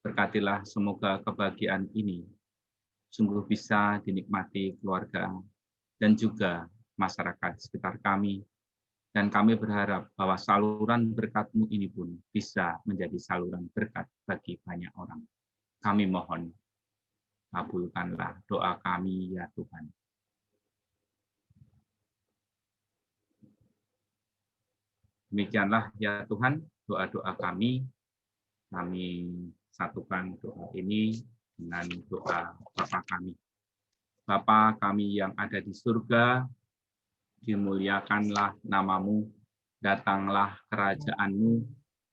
Berkatilah semoga kebahagiaan ini sungguh bisa dinikmati keluarga dan juga masyarakat sekitar kami. Dan kami berharap bahwa saluran berkat-Mu ini pun bisa menjadi saluran berkat bagi banyak orang. Kami mohon, kabulkanlah doa kami ya Tuhan. Demikianlah ya Tuhan, doa-doa kami. Kami satukan doa ini dengan doa Bapa kami. Bapa kami yang ada di surga, dimuliakanlah nama-Mu, datanglah kerajaan-Mu,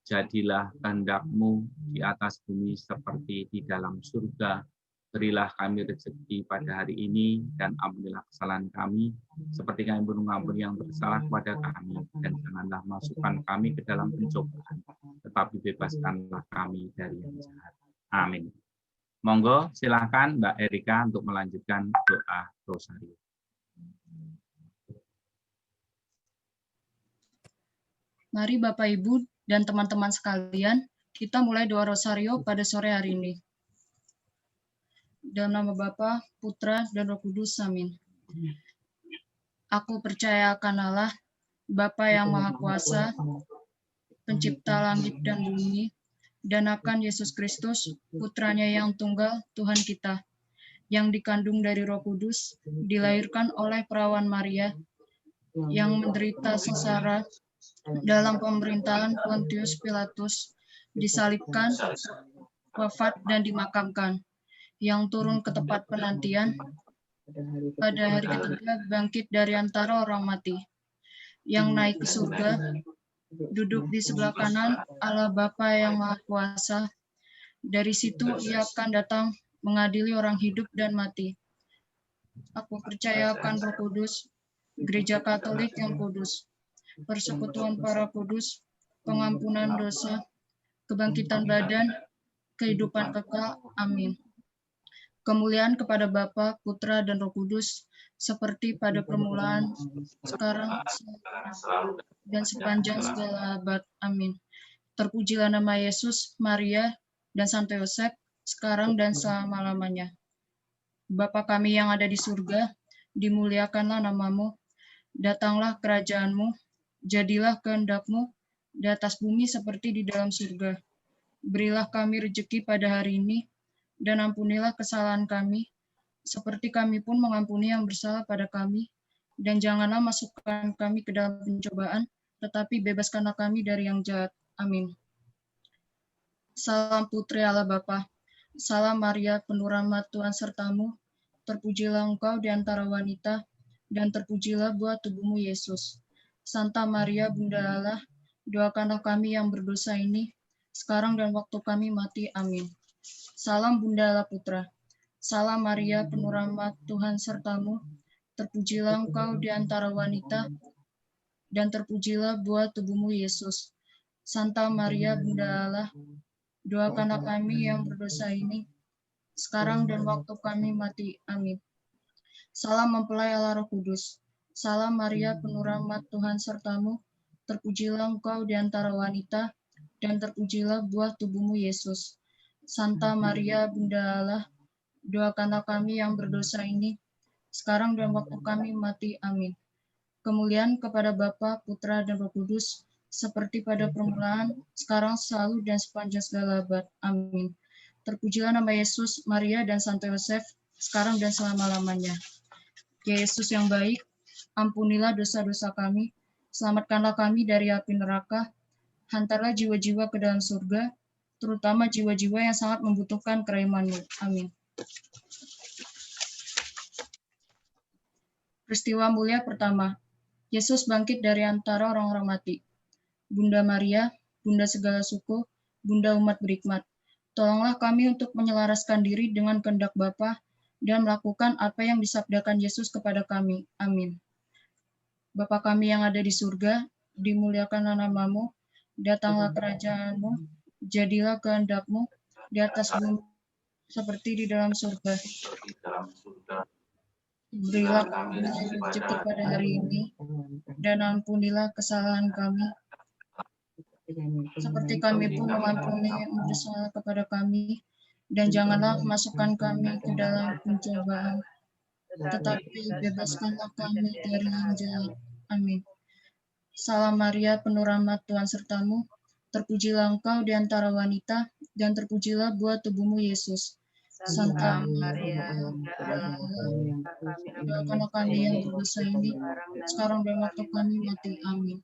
jadilah kehendak-Mu di atas bumi seperti di dalam surga. Berilah kami rezeki pada hari ini, dan ampunilah kesalahan kami, seperti kami pun mengampuni yang bersalah kepada kami. Dan janganlah masukkan kami ke dalam pencobaan, tetapi bebaskanlah kami dari yang jahat. Amin. Monggo, silakan Mbak Erika untuk melanjutkan doa rosario. Mari Bapak Ibu dan teman-teman sekalian, kita mulai doa rosario pada sore hari ini. Dalam nama Bapa, Putra, dan Roh Kudus, amin. Aku percaya akan Allah, Bapa yang Maha Kuasa, Pencipta langit dan bumi, dan akan Yesus Kristus, Putranya yang tunggal, Tuhan kita, yang dikandung dari Roh Kudus, dilahirkan oleh perawan Maria, yang menderita sengsara dalam pemerintahan Pontius Pilatus, disalibkan, wafat, dan dimakamkan, yang turun ke tempat penantian, pada hari ketiga bangkit dari antara orang mati, yang naik ke surga, duduk di sebelah kanan Allah Bapa yang Maha Kuasa. Dari situ Ia akan datang mengadili orang hidup dan mati. Aku percaya akan Roh Kudus, Gereja Katolik yang kudus, persekutuan para kudus, pengampunan dosa, kebangkitan badan, kehidupan kekal. Amin. Kemuliaan kepada Bapa, Putra, dan Roh Kudus, seperti pada permulaan, sekarang, dan sepanjang segala abad. Amin. Terpujilah nama Yesus, Maria, dan Santo Yosef, sekarang dan selama-lamanya. Bapa kami yang ada di surga, dimuliakanlah nama-Mu, datanglah kerajaan-Mu, jadilah kehendak-Mu, di atas bumi seperti di dalam surga. Berilah kami rezeki pada hari ini, dan ampunilah kesalahan kami, seperti kami pun mengampuni yang bersalah pada kami, dan janganlah masukkan kami ke dalam pencobaan, tetapi bebaskanlah kami dari yang jahat. Amin. Salam Putri Allah Bapa, salam Maria, penuh rahmat Tuhan sertamu, terpujilah engkau di antara wanita, dan terpujilah buah tubuhmu Yesus. Santa Maria, Bunda Allah, doakanlah kami yang berdosa ini, sekarang dan waktu kami mati. Amin. Salam Bunda Allah Putra, salam Maria, penuh rahmat Tuhan sertamu, terpujilah engkau di antara wanita, dan terpujilah buah tubuhmu Yesus. Santa Maria, Bunda Allah, doakanlah kami yang berdosa ini, sekarang dan waktu kami mati. Amin. Salam mempelai Allah Roh Kudus, salam Maria, penuh rahmat Tuhan sertamu, terpujilah Engkau di antara wanita, dan terpujilah buah tubuhmu, Yesus. Santa Maria, Bunda Allah, doakanlah kami yang berdosa ini, sekarang dan waktu kami mati. Amin. Kemuliaan kepada Bapa, Putra, dan Roh Kudus, seperti pada permulaan, sekarang, selalu, dan sepanjang segala abad. Amin. Terpujilah nama Yesus, Maria, dan Santo Yosef, sekarang dan selama-lamanya. Ya Yesus yang baik, ampunilah dosa-dosa kami, selamatkanlah kami dari api neraka, hantarlah jiwa-jiwa ke dalam surga, terutama jiwa-jiwa yang sangat membutuhkan kerahiman-Mu. Amin. Peristiwa mulia pertama, Yesus bangkit dari antara orang-orang mati. Bunda Maria, Bunda segala suku, Bunda umat berhikmat, tolonglah kami untuk menyelaraskan diri dengan kehendak Bapa dan melakukan apa yang disabdakan Yesus kepada kami. Amin. Bapa kami yang ada di surga, dimuliakanlah nama-Mu, datanglah kerajaan-Mu, jadilah kehendak-Mu di atas bumi seperti di dalam surga. Berilah kami rezeki pada hari ini, dan ampunilah kesalahan kami, seperti kami pun mengampuni yang bersalah kepada kami, dan janganlah masukkan kami ke dalam pencobaan, tetapi bebaskanlah kami dari yang jahat. Amin. Salam Maria, penuh rahmat, Tuhan sertamu, terpujilah Engkau di antara wanita, dan terpujilah buah tubuhmu, Yesus. Santa Maria, doakanlah kami yang berdosa ini, sekarang dan waktu kami mati. Amin.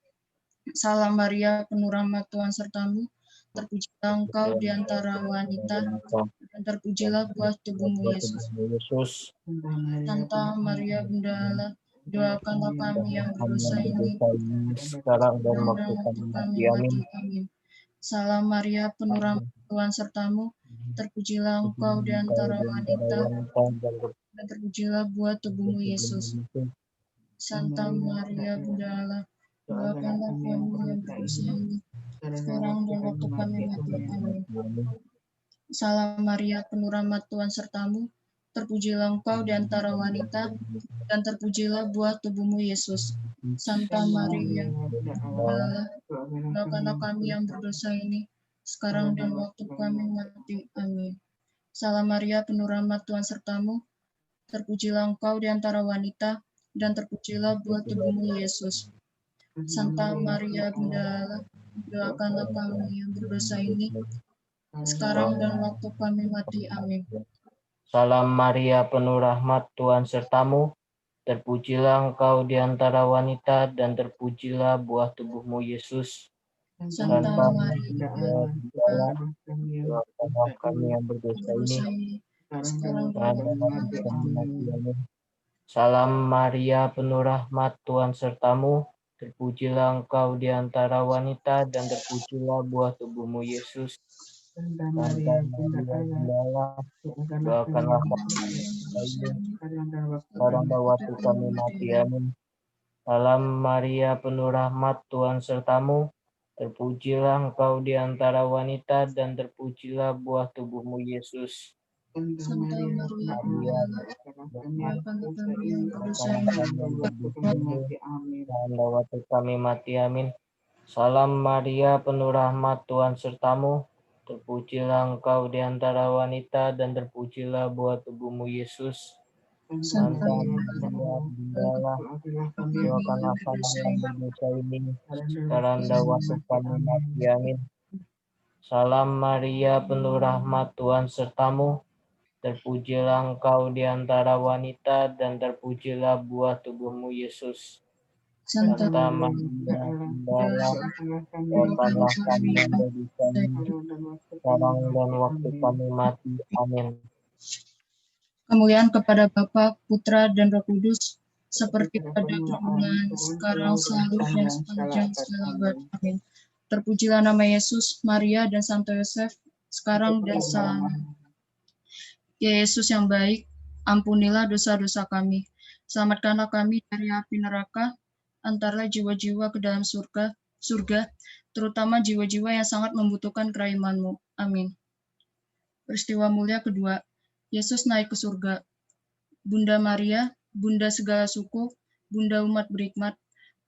Salam Maria, penuh rahmat, Tuhan sertamu, terpujilah Engkau di antara wanita, dan terpujilah buah tubuhmu, Yesus. Santa Maria, Bunda Allah, doakanlah kami yang berdosa ini, sekarang dan waktu kami mati. Amin. Salam Maria, penuh rahmat, Tuhan sertamu, terpujilah Engkau di antara wanita, dan terpujilah buah tubuhmu, Yesus. Santa Maria, Bunda Allah, doakanlah kami yang berdosa ini, sekarang dan waktu kami mati. Amin. Salam Maria, penuh rahmat, Tuhan sertamu, terpujilah Engkau di antara wanita, dan terpujilah buah tubuhmu, Yesus. Santa Maria, Allah, doakanlah kami yang berdosa ini, sekarang dan waktu kami mati. Amin. Salam Maria, penuh rahmat, Tuhan sertamu, terpujilah Engkau di antara wanita, dan terpujilah buah tubuhmu, Yesus. Santa Maria, Bunda Allah, doakanlah kami yang berdosa ini, sekarang dan waktu kami mati. Amin. Salam Maria, penuh rahmat, Tuhan sertamu, terpujilah Engkau di antara wanita, dan terpujilah buah tubuhmu, Yesus. Santa Maria, doakanlah kami yang berdosa ini, sekarang dan waktu kami mati. Amin. Salam Maria, penuh rahmat, Tuhan sertamu, terpujilah Engkau di antara wanita, dan terpujilah buah tubuhmu, Yesus. Santa Maria, Bunda Allah, doakanlah kami sekarang dan waktu kami mati. Amin. Salam Maria, penuh rahmat, Tuhan sertamu, terpujilah Engkau di antara wanita, dan terpujilah buah tubuhmu, Yesus. Santa Maria, Bunda Allah, doakanlah kami yang berdosa ini, dan waktu kami mati. Amin. Salam Maria, penuh rahmat, Tuhan sertamu, terpujilah Engkau di antara wanita, dan terpujilah buah tubuhmu, Yesus. Santa Maria, Bunda Allah, doakanlah kami yang berdosa ini, sekarang dan waktu kami mati. Amin. Salam Maria, penuh rahmat, Tuhan sertamu, terpujilah Engkau di antara wanita, dan terpujilah buah tubuhmu, Yesus. Santa Santa Maria, Bunda Allah, doakanlah kami yang berdosa ini, sekarang dan waktu kami mati. Amin. Kemuliaan kepada Bapa, Putra, dan Roh Kudus, seperti pada permulaan, sekarang, selalu, dan sepanjang segala abad. Amin. Terpujilah nama Yesus, Maria, dan Santo Yosef, sekarang dan selamanya. Ya Yesus yang baik, ampunilah dosa-dosa kami, selamatkanlah kami dari api neraka, antarlah jiwa-jiwa ke dalam surga, terutama jiwa-jiwa yang sangat membutuhkan kerahiman-Mu. Amin. Peristiwa mulia kedua, Yesus naik ke surga. Bunda Maria, Bunda segala suku, Bunda umat berhikmat,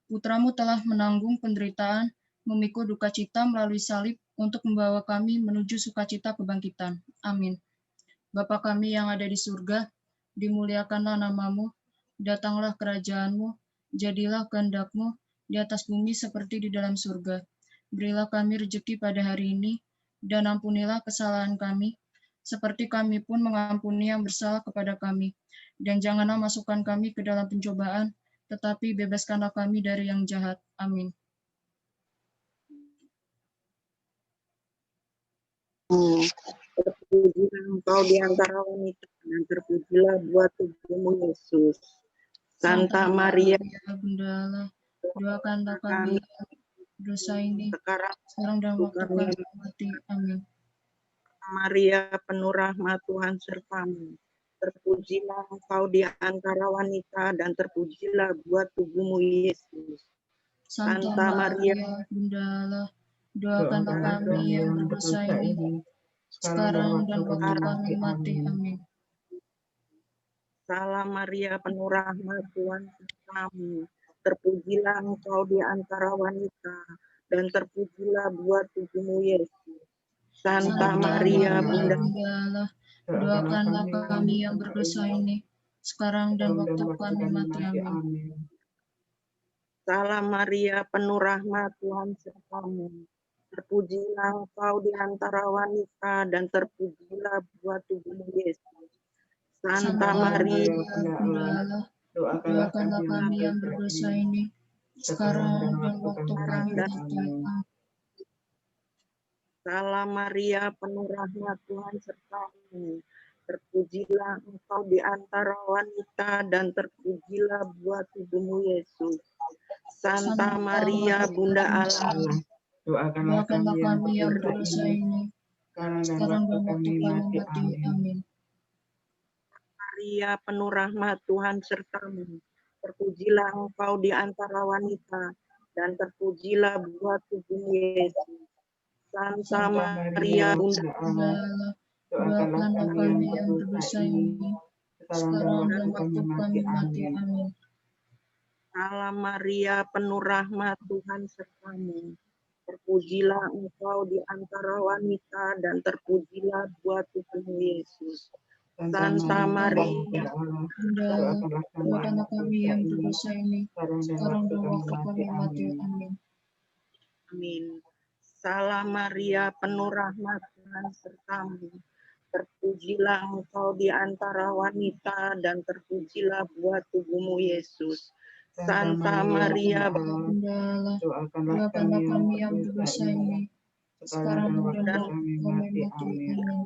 Putramu telah menanggung penderitaan, memikul duka cita melalui salib untuk membawa kami menuju sukacita kebangkitan. Amin. Bapa kami yang ada di surga, dimuliakanlah namamu, datanglah kerajaanmu, jadilah kehendak-Mu di atas bumi seperti di dalam surga. Berilah kami rezeki pada hari ini, dan ampunilah kesalahan kami, seperti kami pun mengampuni yang bersalah kepada kami. Dan janganlah masukkan kami ke dalam pencobaan, tetapi bebaskanlah kami dari yang jahat. Amin. Terpujilah engkau di antara wanita, dan terpujilah buah tubuhmu Yesus. Santa Maria, Bunda Allah, doakanlah kami yang dosa ini, sekarang dan waktu kami mati. Amin. Maria, penuh rahmat, Tuhan sertamu. Terpujilah engkau di antara wanita, dan terpujilah buah tubuhmu Yesus. Santa Maria, Bunda Allah, doakanlah kami yang berdosa ini, sekarang dan waktu kami mati. Amin. Salam Maria, penuh rahmat, Tuhan sertamu. Terpujilah engkau di antara wanita, dan terpujilah buah tubuhmu Yesus. Santa Maria, Bunda Allah, doakanlah kami yang berdosa ini, sekarang dan waktu kami mati. Amin. Salam Maria, penuh rahmat, Tuhan sertamu. Terpujilah engkau di antara wanita, dan terpujilah buah tubuhmu Yesus. Santa Maria, Bunda Allah, doakanlah kami yang berdosa ini, sekarang dan waktu kami mati. Salam Maria, penuh rahmat, Tuhan sertamu. Terpujilah engkau di antara wanita, dan terpujilah buah tubuhmu Yesus. Santa Maria, Bunda Allah, doakanlah kami yang berdosa ini, sekarang dan waktu kami mati. Amin. Maria, penuh rahmat, Tuhan sertamu. Terpujilah engkau di antara wanita, dan terpujilah buah tubuhmu Yesus. Santa Maria, Bunda Allah, doakanlah kami yang berdosa ini, sekarang dan waktu kami mati. Amin. Salam Maria, penuh rahmat, Tuhan sertamu. Terpujilah engkau di antara wanita, dan terpujilah buah tubuhmu Yesus. Santa Maria, Bunda Allah, doakanlah kami yang berdosa ini, sekarang dan waktu kami mati. Amin. Amin. Salam Maria, penuh rahmat, Tuhan sertamu. Terpujilah engkau di antara wanita, dan terpujilah buah tubuhmu Yesus. Santa Maria, Bunda Allah, doakanlah kami yang berdosa ini, sekarang dan waktu kami mati. Amin.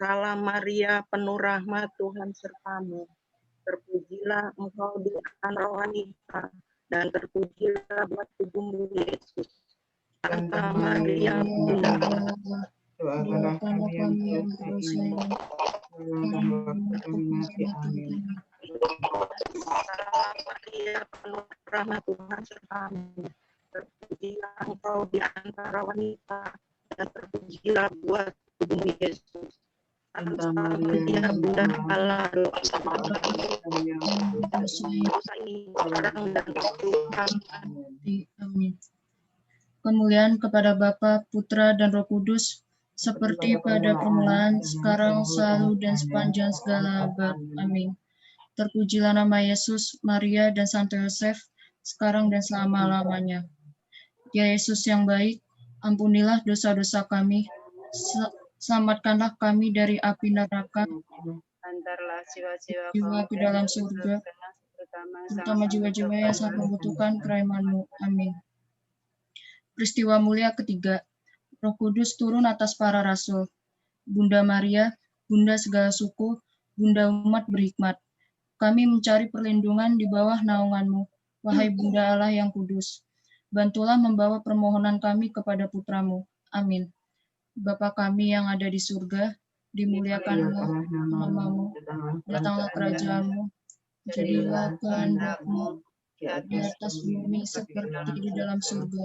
Salam Maria, penuh rahmat, Tuhan sertamu. Terpujilah engkau di antara wanita, dan terpujilah buah tubuhmu Yesus. Santa Maria, Bunda Allah, doakanlah kami yang berdosa ini, sekarang dan waktu kami mati. Amin. Salam Maria, penuh rahmat, Tuhan sertamu. Terpujilah engkau di antara wanita, dan terpujilah buah tubuhmu Yesus. Santa Maria, Bunda Allah, doakanlah kami yang berdosa ini, sekarang dan waktu kami mati. Amin. Kemuliaan kepada Bapa, Putra, dan Roh Kudus, seperti pada permulaan, sekarang, selalu, dan sepanjang segala abad. Amin. Terpujilah nama Yesus, Maria, dan Santo Yosef, sekarang dan selama-lamanya. Ya Yesus yang baik, ampunilah dosa-dosa kami, selamatkanlah kami dari api neraka, antarlah jiwa ke dalam surga, terutama jiwa-jiwa yang sangat membutuhkan kerahiman-Mu. Amin. Peristiwa mulia ketiga, Roh Kudus turun atas para rasul. Bunda Maria, Bunda segala suku, Bunda umat berhikmat, kami mencari perlindungan di bawah naungan-Mu, wahai Bunda Allah yang kudus. Bantulah membawa permohonan kami kepada Putra-Mu. Amin. Bapa kami yang ada di surga, dimuliakanlah nama-Mu, datanglah kerajaan-Mu, jadilah kehendak-Mu di atas bumi seperti di dalam surga.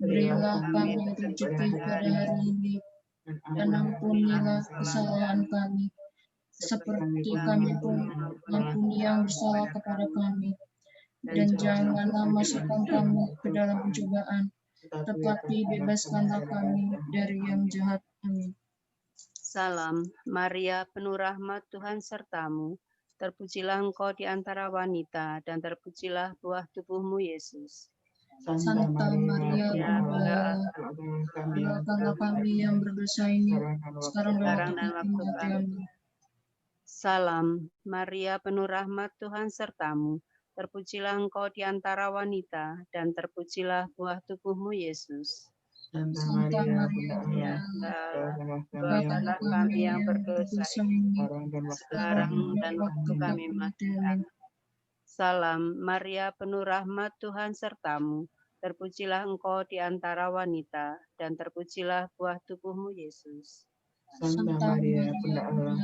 Berilah kami rezeki pada hari ini, dan ampunilah kesalahan kami, seperti kami pun mengampuni yang bersalah kepada kami. dan janganlah masukkan kami ke dalam pencobaan, tetapi bebaskanlah kami dari yang jahat. Amin. Salam, Maria, penuh rahmat, Tuhan sertamu. Terpujilah engkau di antara wanita, dan terpujilah buah tubuhmu, Yesus. Santa Maria, Bunda Allah, doakanlah kami yang berdosa ini, sekarang dan waktu kami mati. Amin. Salam, Maria, penuh rahmat, Tuhan sertamu. Terpujilah engkau di antara wanita, dan terpujilah buah tubuhmu, Yesus. Santa Maria, Bunda Allah, doakanlah kami yang berdosa ini, sekarang dan waktu kami mati. Amin. Salam, Maria, penuh rahmat, Tuhan sertamu. Terpujilah engkau di antara wanita, dan terpujilah buah tubuhmu, Yesus. Santa Maria, Bunda Allah,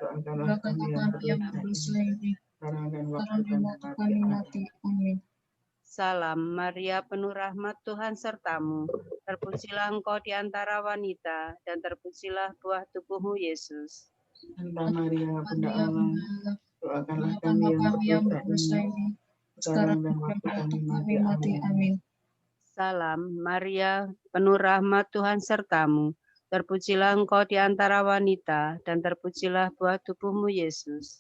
doakanlah kami yang berdosa ini, sekarang dan waktu kami mati. Amin. Salam, Maria, penuh rahmat, Tuhan sertamu. Terpujilah engkau di antara wanita, dan terpujilah buah tubuhmu, Yesus. Santa Maria, Bunda Allah, doakanlah kami yang berdosa ini, sekarang dan waktu kami mati. Amin. Salam, Maria, penuh rahmat, Tuhan sertamu. Terpujilah engkau di antara wanita, dan terpujilah buah tubuhmu, Yesus.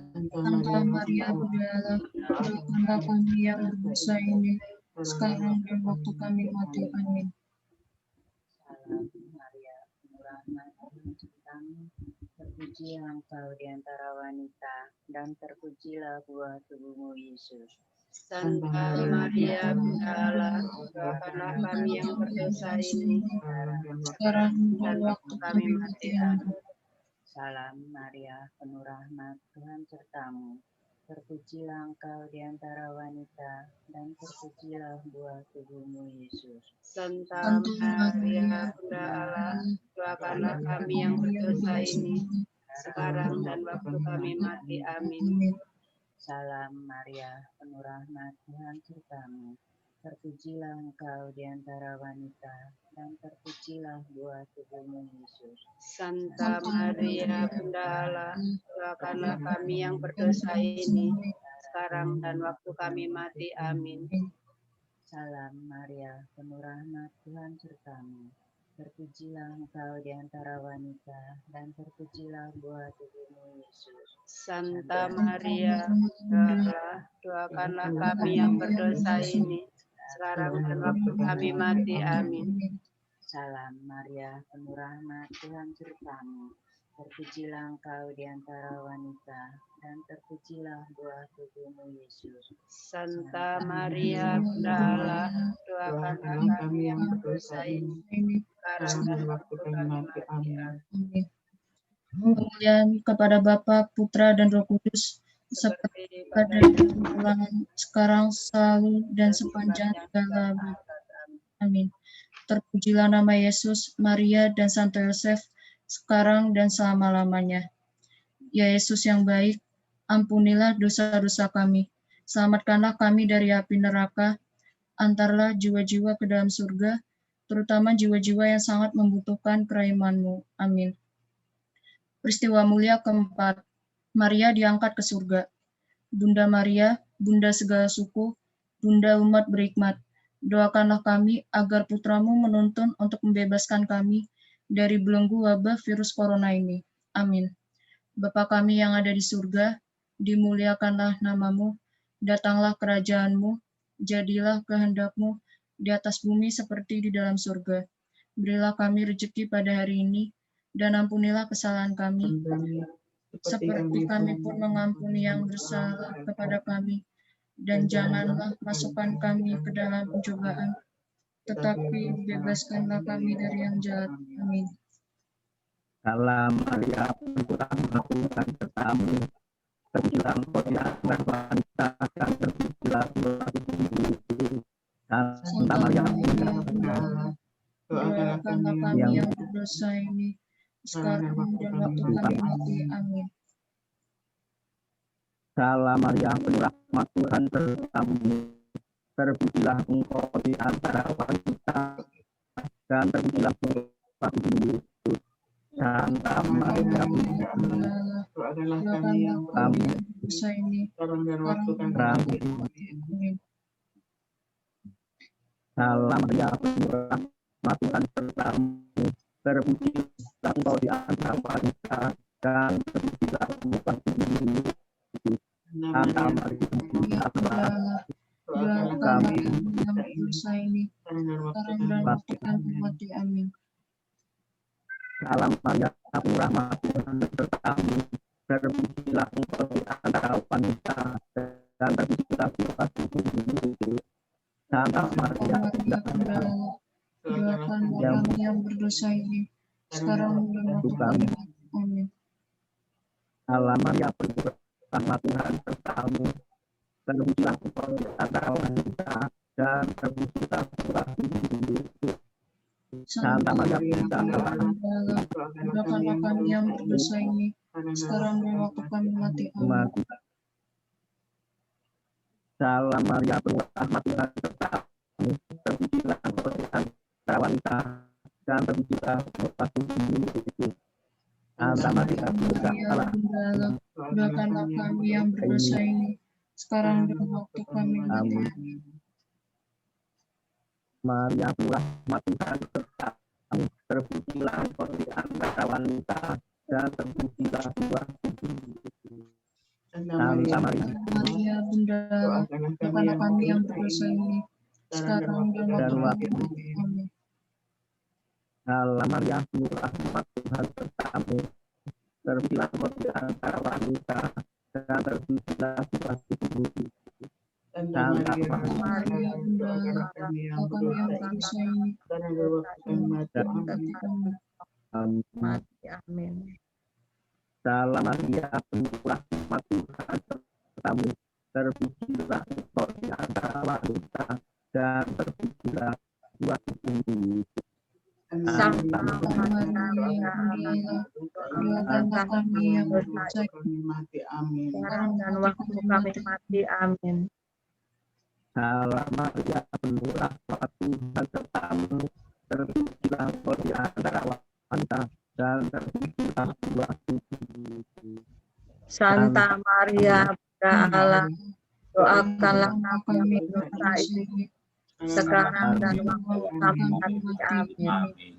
Santa Maria, Bunda Allah, doakanlah kami yang berdosa ini, sekarang dan waktu kami mati. Amin. Salam, Maria, penuh rahmat, Tuhan sertamu. Terpujilah engkau di antara wanita, dan terpujilah buah tubuhmu, Yesus. Santa Maria, Bunda Allah, doakanlah kami yang berdosa ini, sekarang dan waktu kami mati. Amin. Salam, Maria, penuh rahmat, Tuhan sertamu. Terpujilah engkau di antara wanita, dan terpujilah buah tubuhmu, Yesus. Santa Maria, Bunda Allah, doakanlah kami yang berdosa ini, sekarang dan waktu kami mati. Amin. Salam, Maria, penuh rahmat, Tuhan sertamu. Terpujilah engkau di antara wanita, dan terpujilah buah tubuhmu, Yesus. Santa Maria, Bunda Allah, doakanlah kami yang berdosa ini, sekarang dan waktu kami mati. Amin. Salam, Maria, penuh rahmat, Tuhan sertamu. Terpujilah engkau di antara wanita, dan terpujilah buah tubuhmu, Yesus. Santa Maria, Bunda Allah, doakanlah kami yang berdosa ini, sekarang dan waktu kami mati. Amin. Salam, Maria, penuh rahmat, Tuhan sertamu. Terpujilah engkau di antara wanita, dan terpujilah buah tubuhmu, Yesus. Santa Maria, Bunda Allah, doakanlah kami yang berdosa ini, sekarang dan waktu kami mati. Amin. Kemuliaan kepada Bapa, Putra, dan Roh Kudus, seperti pada permulaan, sekarang, selalu, dan sepanjang segala abad. Amin. Terpujilah nama Yesus, Maria, dan Santo Yosef, sekarang dan selama-lamanya. Ya Yesus yang baik, ampunilah dosa-dosa kami. Selamatkanlah kami dari api neraka. Antarlah jiwa-jiwa ke dalam surga, terutama jiwa-jiwa yang sangat membutuhkan kerahiman-Mu. Amin. Peristiwa mulia keempat, Maria diangkat ke surga. Bunda Maria, Bunda segala suku, Bunda umat berhikmat, doakanlah kami agar putramu menuntun untuk membebaskan kami dari belenggu wabah virus corona ini. Amin. Bapa kami yang ada di surga, dimuliakanlah namamu, datanglah kerajaanmu, jadilah kehendakmu di atas bumi seperti di dalam surga. Berilah kami rezeki pada hari ini, dan ampunilah kesalahan kami, seperti kami pun mengampuni yang bersalah kepada kami. Dan janganlah masukkan kami ke dalam pencobaan, tetapi bebaskanlah kami dari yang jahat. Amin. Salam Maria, penuh rahmat, Tuhan sertamu. Terpujilah engkau di antara wanita, dan terpujilah buah tubuhmu, Yesus. Santa Maria, Bunda Allah, doakanlah kami yang berdosa ini, sekarang dan waktu kami mati. Amin. Salam Maria, penuh rahmat, Tuhan sertamu. Terpujilah engkau di antara wanita, dan terpujilah buah tubuhmu, Yesus. Santa Maria, Bunda Allah, doakanlah kami yang berdosa ini, sekarang dan waktu kami Kami. mati. Amin. Salam Maria, penuh rahmat Tuhan sertamu, terpujilah engkau di antara wanita, dan terpujilah buah tubuhmu Yesus. Santa Maria, Bunda Allah, Doakanlah kami yang berdosa ini, sekarang dan waktu kami mati. Amin. Salam Maria, penuh rahmat Tuhan sertamu, terpujilah engkau di antara wanita, dan terpujilah buah tubuhmu Yesus. Santa Maria, Bunda Allah, Doakanlah kami yang berdosa ini, sekarang dan waktu kami mati. Amin. Salam Maria, penuh rahmat Tuhan sertamu, terpujilah engkau di antara wanita, dan terpujilah buah tubuhmu Yesus. Santa Maria, Bunda Allah, Doakanlah kami yang berdosa ini, sekarang dan waktu kami mati. Amin. Salam Maria, penuh rahmat Tuhan sertamu, terpujilah engkau di antara wanita, dan terpujilah buah tubuhmu Yesus. Santa Maria, Bunda Allah, Doakanlah kami yang berdosa ini, sekarang dan waktu kami mati. Amin. Maria, penuh rahmat Tuhan sertamu, terpujilah engkau di antara wanita, dan terpujilah buah tubuhmu Yesus. Santa Maria, Maria, Bunda Allah, doakanlah kami yang berdosa ini, sekarang dan waktu kami mati. Amin. Salam Maria, penuh rahmat Tuhan sertamu, terpujilah engkau di antara wanita, dan terpujilah buah tubuhmu Yesus. Santa Maria, Bunda Allah, doakanlah kami yang berdosa ini, sekarang dan waktu kami mati. Amin. Amin. Amin. Salam Maria, penuh rahmat Tuhan sertamu, terpujilah engkau di antara wanita, dan terpujilah buah tubuhmu Yesus. Santa Maria, Bunda Allah, doakanlah kami yang berdosa ini, Kami mati. Amin. sekarang dan waktu kami mati. Amin. Salam Maria, penuh rahmat Tuhan sertamu, terpujilah engkau di antara wanita, dan terpujilah buah tubuhmu Yesus. Santa Maria, Bunda Allah, doakanlah kami yang berdosa ini, sekarang dan waktu kami mati. Amin.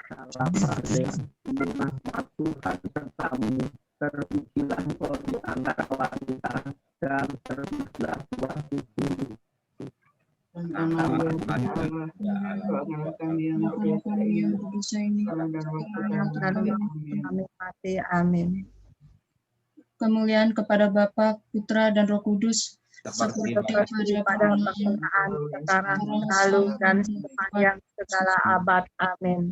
Salam Maria, penuh rahmat Tuhan sertamu, terpujilah engkau di antara wanita, dan terpujilah buah tubuhmu. Santa Maria, Bunda Allah, doakanlah kami yang berdosa ini, sekarang dan waktu kami mati. Kami mati. Amin. Kemuliaan kepada Bapa, Putra, dan Roh Kudus, seperti Seperti pada permulaan sekarang, lalu, dan sepanjang segala abad. Amin.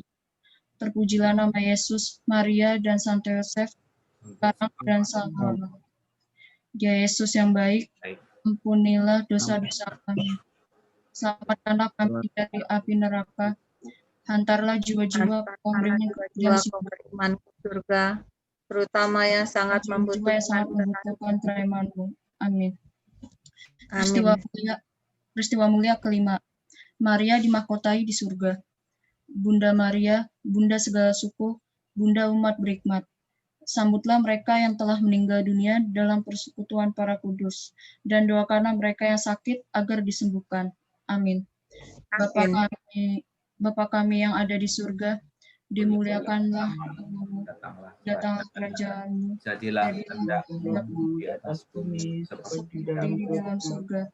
Terpujilah nama Yesus, Maria, dan Santo Yosef, sekarang dan selamanya. Ya Yesus yang baik, ampunilah dosa-dosa kami. Selamatkanlah kami dari api neraka. Hantarlah jiwa-jiwa kaum beriman ke surga, terutama yang sangat membutuhkan kerahiman-Mu. Amin. Amin. Peristiwa mulia kelima. Maria dimahkotai di surga. Bunda Maria, Bunda segala suku, Bunda umat berhikmat. Sambutlah mereka yang telah meninggal dunia dalam persekutuan para kudus, dan doakanlah mereka yang sakit agar disembuhkan. Amin. Bapa kami yang ada di surga, dimuliakanlah namamu, datanglah kerajaan-Mu, jadilah kehendak-Mu di atas bumi seperti di dalam surga.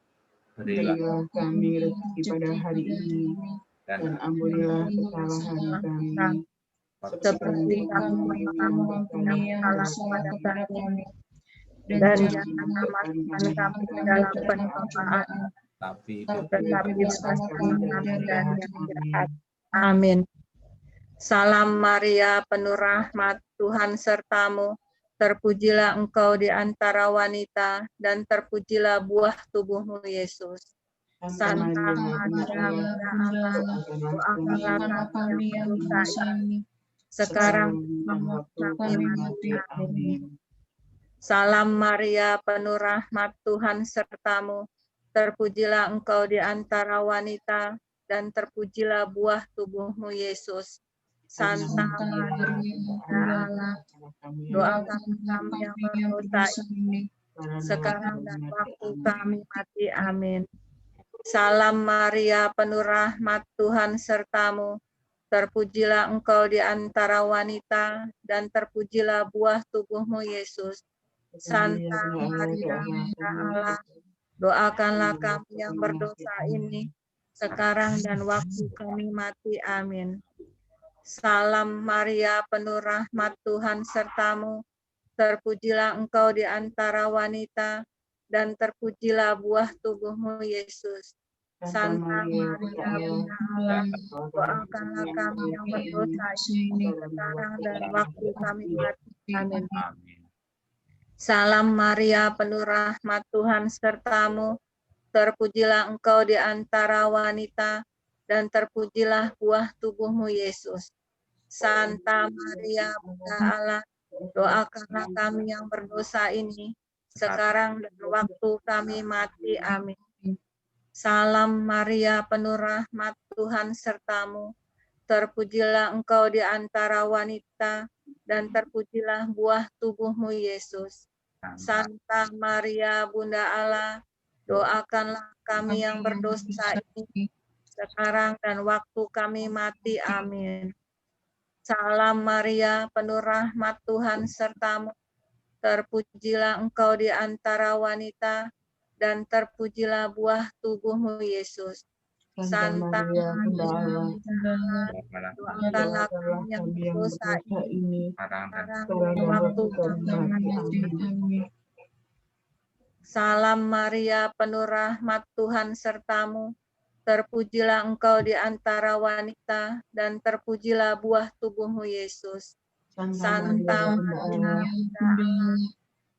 Berilah kami rezeki pada hari ini, dan ampunilah kesalahan kami, seperti kami mengampuni yang salah kepada kami, dan jangan masukkan kami ke dalam pencobaan, tetapi bebaskan kami dari yang jahat. Amin. Salam Maria, penuh rahmat, Tuhan sertamu, terpujilah engkau di antara wanita, dan terpujilah buah tubuhmu Yesus. Santa Maria, Bunda Allah, doakanlah kami yang berdosa ini, sekarang kami mati. Amin. Salam Maria, penuh rahmat, Tuhan sertamu, terpujilah engkau di antara wanita, dan terpujilah buah tubuhmu Yesus. Santa Maria, Bunda Allah, doakanlah kami yang berdosa ini, sekarang dan waktu kami mati. Amin. Salam Maria, penuh rahmat, Tuhan sertamu. Terpujilah engkau di antara wanita, dan terpujilah buah tubuhmu, Yesus. Santa Maria, Bunda Allah, doakanlah kami yang berdosa ini, sekarang dan waktu kami mati. Amin. Salam Maria, penuh rahmat, Tuhan sertamu. Terpujilah engkau di antara wanita, dan terpujilah buah tubuhmu, Yesus. Santa Maria, Bunda Allah, doakanlah kami yang berdosa ini, sekarang dan waktu kami mati. Amin. Salam Maria, penuh rahmat, Tuhan sertamu. Terpujilah engkau di antara wanita, dan terpujilah buah tubuhmu, Yesus. Santa Maria, Bunda Allah, doakanlah kami yang berdosa ini, sekarang dan waktu kami mati. Amin. Salam Maria, penuh rahmat, Tuhan sertamu. Terpujilah engkau di antara wanita, dan terpujilah buah tubuhmu, Yesus. Santa Maria, Bunda Allah, doakanlah kami yang berdosa ini, sekarang dan waktu kami mati. Amin. Salam Maria, penuh rahmat, Tuhan sertamu. Terpujilah engkau di antara wanita, dan terpujilah buah tubuhmu, Yesus. Santa Maria, doakanlah kami yang berdosa ini, sekarang dan waktu kami mati. Salam Maria, penuh rahmat, Tuhan sertamu. Terpujilah engkau di antara wanita, dan terpujilah buah tubuhmu, Yesus. Santa Maria,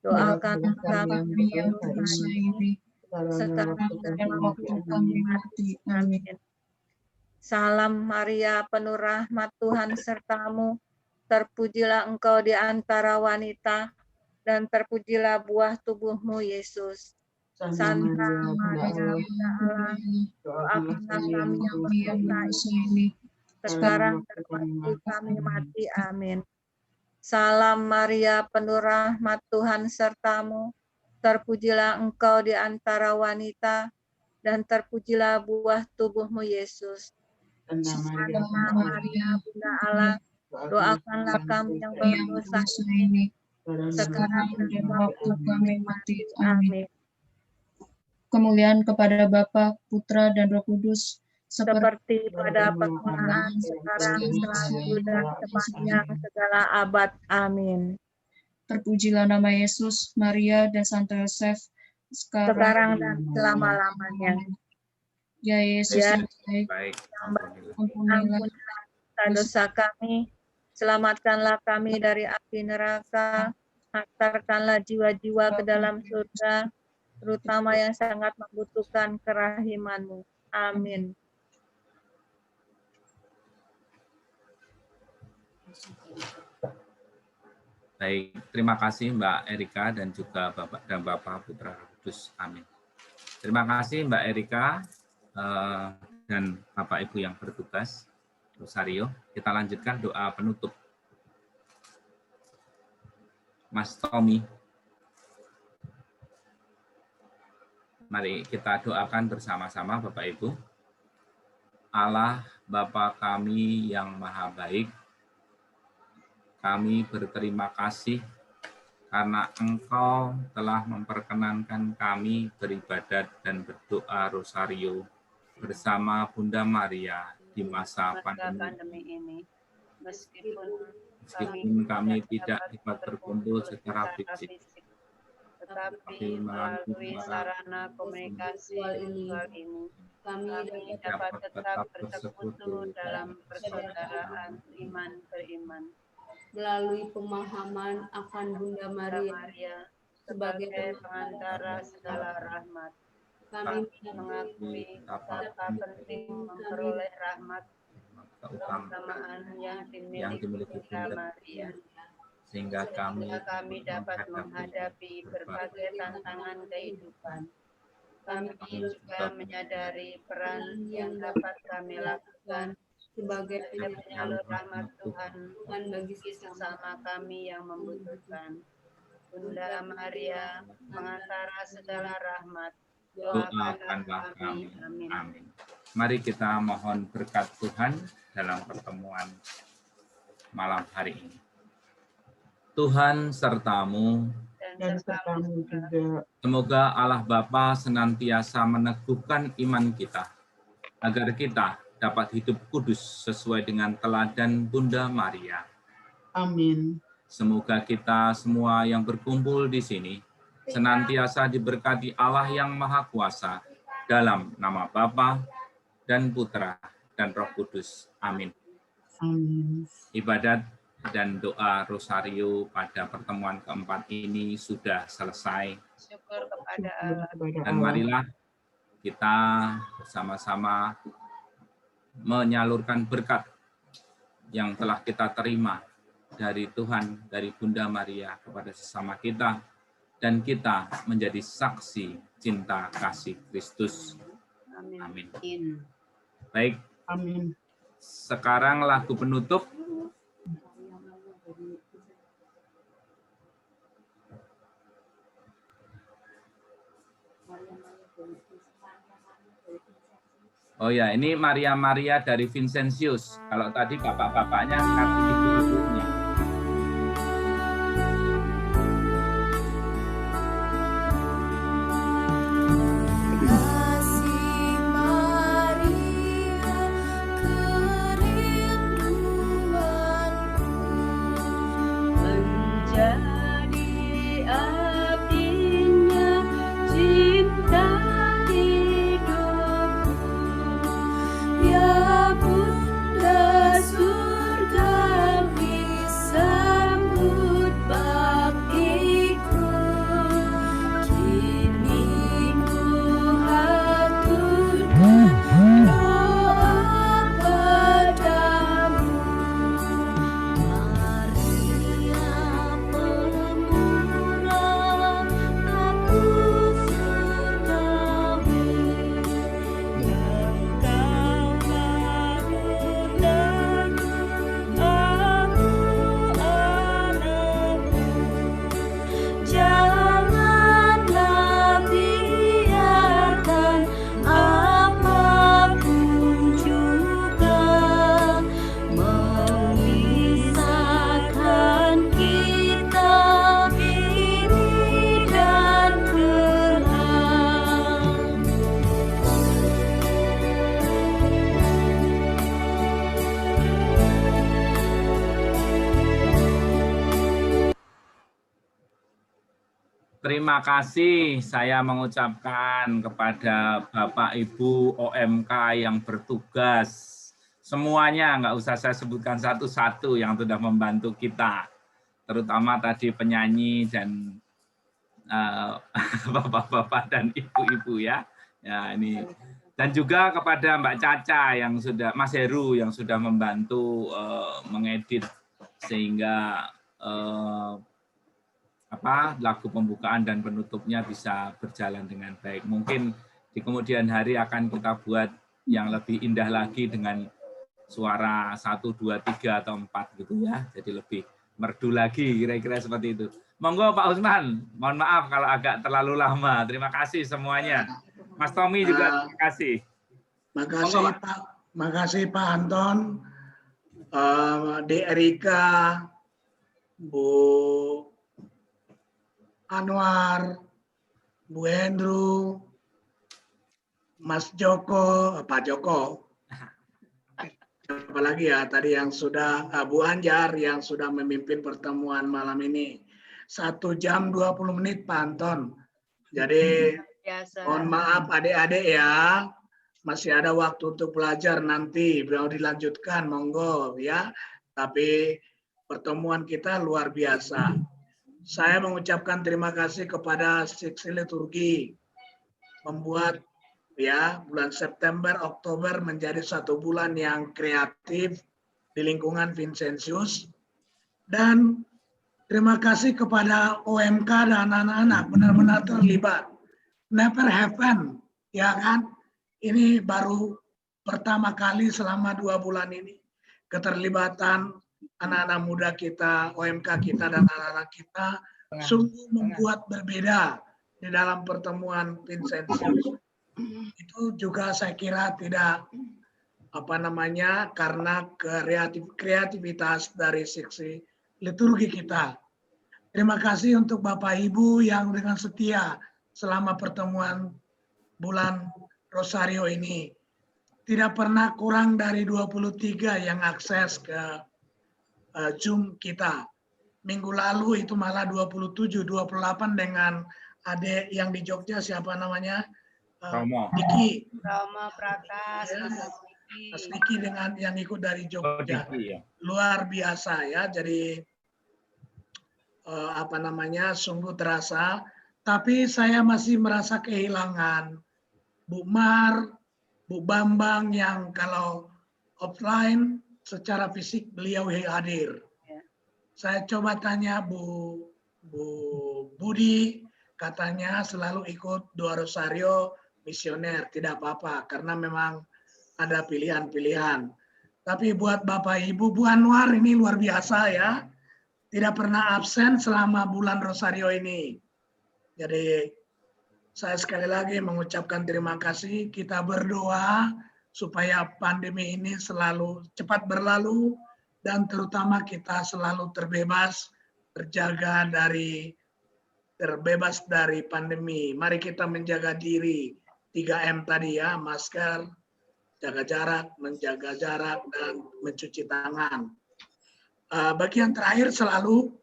doakanlah kami yang berdosa ini, sekarang dan waktu kami mati. Amin. Salam Maria, penuh rahmat, Tuhan sertamu. Terpujilah engkau di antara wanita, dan terpujilah buah tubuhmu, Yesus. Santa Maria, Bunda Allah, doakanlah kami yang berdosa ini, sekarang dan waktu kami mati. Amin. Salam Maria, penuh rahmat, Tuhan sertamu. Terpujilah engkau di antara wanita, dan terpujilah buah tubuhmu, Yesus. Santa Maria, Bunda Allah, doakanlah kami yang berdosa ini, sekarang dan waktu kami mati. Amin. Kemuliaan kepada Bapa, Putra, dan Roh Kudus, seperti pada permulaan, sekarang, selalu, dan sepanjang segala abad. Amin. Terpujilah nama Yesus, Maria, dan Santo Yosef, sekarang dan selama-lamanya. Ya Yesus, ya, yang baik, ampunilah dosa kami, selamatkanlah kami dari api neraka, hantarkanlah jiwa-jiwa ke dalam surga, terutama yang sangat membutuhkan kerahiman-Mu. Amin. Baik, terima kasih Mbak Erika dan juga Bapak dan Bapak Putra Kudus. Amin. Terima kasih Mbak Erika dan Bapak Ibu yang bertugas. Rosario, kita lanjutkan doa penutup. Mas Tommy. Mari kita doakan bersama-sama Bapak Ibu. Allah Bapa kami yang maha baik, kami berterima kasih karena Engkau telah memperkenankan kami beribadat dan berdoa Rosario bersama Bunda Maria di masa pandemi ini. Meskipun kami tidak dapat berkumpul secara fisik, tetapi melalui sarana komunikasi virtual ini, kami dapat tetap bersekutu dalam persaudaraan iman beriman. Melalui pemahaman akan Bunda Maria sebagai pengantara segala rahmat, kami mengakui betapa penting memperoleh rahmat keutamaan yang dimiliki Bunda Maria, sehingga kami dapat menghadapi berbagai tantangan kehidupan. Kami juga menyadari peran yang dapat kami lakukan sebagai penyalur rahmat Tuhan bagi sesama kami yang membutuhkan. Bunda Maria, pengantara segala rahmat, doakanlah kami. Amin. Mari kita mohon berkat Tuhan dalam pertemuan malam hari ini. Tuhan sertamu, dan sertamu juga. Semoga Allah Bapa senantiasa meneguhkan iman kita, agar kita dapat hidup kudus sesuai dengan teladan Bunda Maria. Amin. Semoga kita semua yang berkumpul di sini senantiasa diberkati Allah yang Maha Kuasa dalam nama Bapa dan Putra dan Roh Kudus. Amin. Amin. Ibadat dan doa rosario pada pertemuan keempat ini sudah selesai. Syukur kepada Allah. Dan marilah kita bersama-sama menyalurkan berkat yang telah kita terima dari Tuhan, dari Bunda Maria kepada sesama kita, dan kita menjadi saksi cinta kasih Kristus. Amin. Baik. Amin. Sekarang lagu penutup. Oh ya, ini Maria dari Vincentius. Kalau tadi bapak-bapaknya, sekarang ibu-ibunya. Terima kasih saya mengucapkan kepada Bapak Ibu OMK yang bertugas. Semuanya, nggak usah saya sebutkan satu-satu yang sudah membantu kita. Terutama tadi penyanyi dan bapak-bapak dan ibu-ibu ya. Ya ini. Dan juga kepada Mbak Caca yang sudah, Mas Heru yang sudah membantu mengedit sehingga lagu pembukaan dan penutupnya bisa berjalan dengan baik. Mungkin di kemudian hari akan kita buat yang lebih indah lagi dengan suara 1, 2, 3 atau 4 gitu ya. Jadi lebih merdu lagi, kira-kira seperti itu. Monggo Pak Usman, mohon maaf kalau agak terlalu lama. Terima kasih semuanya. Mas Tommy juga terima kasih. Makasih Pak Anton, Dek Erika, Bu Anwar, Bu Hendru, Mas Joko, Pak Joko, apalagi ya tadi yang sudah Bu Anjar yang sudah memimpin pertemuan malam ini 1 jam 20 menit Pak Anton. Jadi mohon maaf adik-adik ya, masih ada waktu untuk belajar nanti, mau dilanjutkan monggo ya. Tapi pertemuan kita luar biasa. Saya mengucapkan terima kasih kepada Seksi Liturgi membuat ya bulan September, Oktober menjadi 1 bulan yang kreatif di lingkungan Vincentius. Dan terima kasih kepada OMK dan anak-anak benar-benar terlibat. Never happen, ya kan? Ini baru pertama kali selama 2 bulan ini keterlibatan anak-anak muda kita, OMK kita dan anak-anak kita sungguh membuat berbeda di dalam pertemuan Vincentius. Itu juga saya kira tidak karena kreativitas dari sisi liturgi kita. Terima kasih untuk Bapak Ibu yang dengan setia selama pertemuan bulan Rosario ini. Tidak pernah kurang dari 23 yang akses ke Zoom kita. Minggu lalu itu malah 27, 28 dengan adik yang di Jogja, siapa namanya? Diki. Romo Prakas, Mas Diki dengan yang ikut dari Jogja. Luar biasa ya, jadi sungguh terasa. Tapi saya masih merasa kehilangan Bu Mar, Bu Bambang yang kalau offline secara fisik beliau hadir. Saya coba tanya Bu Budi, katanya selalu ikut Dua Rosario misioner, tidak apa-apa karena memang ada pilihan-pilihan. Tapi buat Bapak Ibu, Bu Anwar ini luar biasa ya, tidak pernah absen selama bulan Rosario ini. Jadi saya sekali lagi mengucapkan terima kasih, kita berdoa supaya pandemi ini selalu cepat berlalu dan terutama kita selalu terbebas dari pandemi. Mari kita menjaga diri, 3M tadi ya, masker, jaga jarak, menjaga jarak, dan mencuci tangan. Bagian terakhir selalu,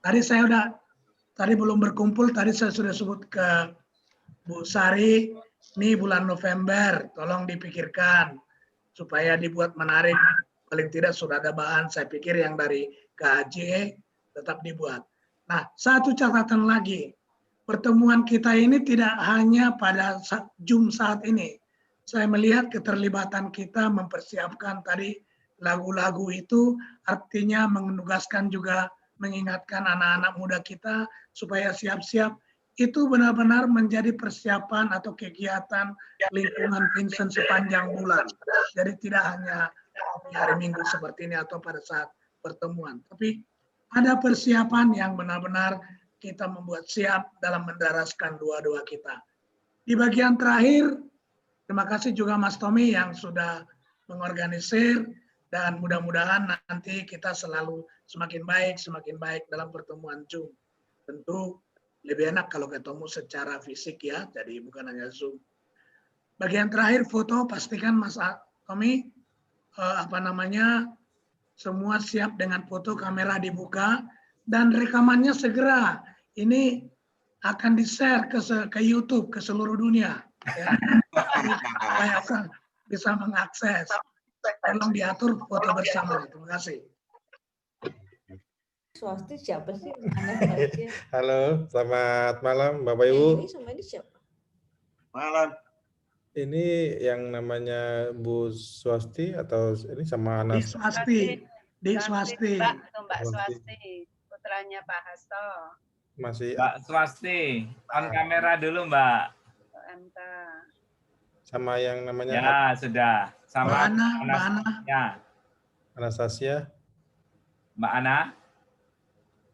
tadi belum berkumpul, tadi saya sudah sebut ke Bu Sari, ini bulan November, tolong dipikirkan supaya dibuat menarik. Paling tidak sudah ada bahan, saya pikir yang dari KJ tetap dibuat. Nah, satu catatan lagi, pertemuan kita ini tidak hanya pada Zoom saat ini. Saya melihat keterlibatan kita mempersiapkan tadi lagu-lagu itu, artinya menugaskan juga mengingatkan anak-anak muda kita supaya siap-siap. Itu benar-benar menjadi persiapan atau kegiatan lingkungan Vincent sepanjang bulan. Jadi tidak hanya di hari Minggu seperti ini atau pada saat pertemuan. Tapi ada persiapan yang benar-benar kita membuat siap dalam mendaraskan doa-doa kita. Di bagian terakhir, terima kasih juga Mas Tommy yang sudah mengorganisir dan mudah-mudahan nanti kita selalu semakin baik dalam pertemuan Zoom. Tentu lebih enak kalau ketemu secara fisik ya, jadi bukan hanya Zoom. Bagian terakhir foto, pastikan Mas Tommy semua siap dengan foto, kamera dibuka dan rekamannya segera. Ini akan di-share ke YouTube ke seluruh dunia ya. Supaya bisa mengakses. Tolong diatur foto bersama. Terima kasih. Swasti siapa sih? Halo, selamat malam Bapak Ibu. Ini sama ini siapa? Malam. Ini yang namanya Bu Swasti atau ini sama anak? Di Swasti. Mbak Swasti, putranya Pak Hasto. Masih. Mbak Swasti, on kamera dulu Mbak. MK. Sama yang namanya? Ya sudah. Sama Mbak Ana. Ya. Anastasia. Mbak Ana.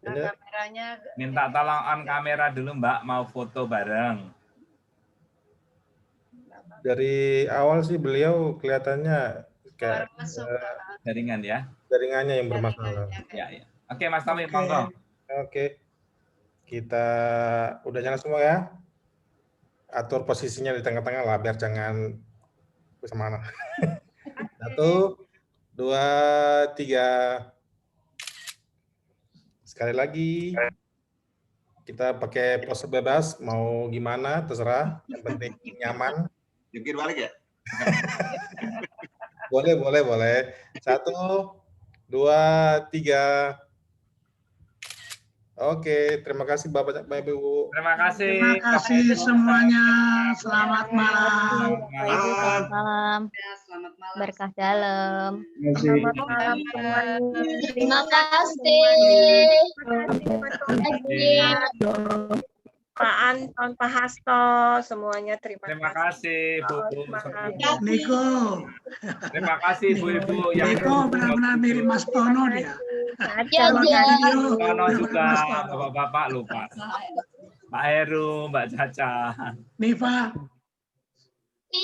Nah, kameranya. Minta tolong on kamera dulu Mbak, mau foto bareng. Dari awal sih beliau kelihatannya kayak jaringan ya. Jaringannya yang bermasalah. Ya. Oke Mas Tommy, monggo. Oke. Kita udah nyala semua ya. Atur posisinya di tengah-tengah lah biar jangan kemana. 1, 2, 3. Sekali lagi. Kita pakai pose bebas, mau gimana terserah, yang penting nyaman. Jungkir balik ya? Boleh. 1, 2, 3. Oke, terima kasih Bapak Ibu. Terima kasih. Terima kasih semuanya. Selamat malam. Selamat malam. Selamat malam. Berkah dalam. Selamat malam semuanya. Terima kasih. Terima kasih. Pak Anton, Pak Hasto, semuanya terima kasih. Bu. Niko. Terima kasih Ibu-ibu yang Niko benar-benar mirip Mas Tono dia. Ya, Kalau ya. dari video, Tono juga, Mas Tono. Bapak-bapak lupa. Pak Heru, Mbak Caca. Nifa.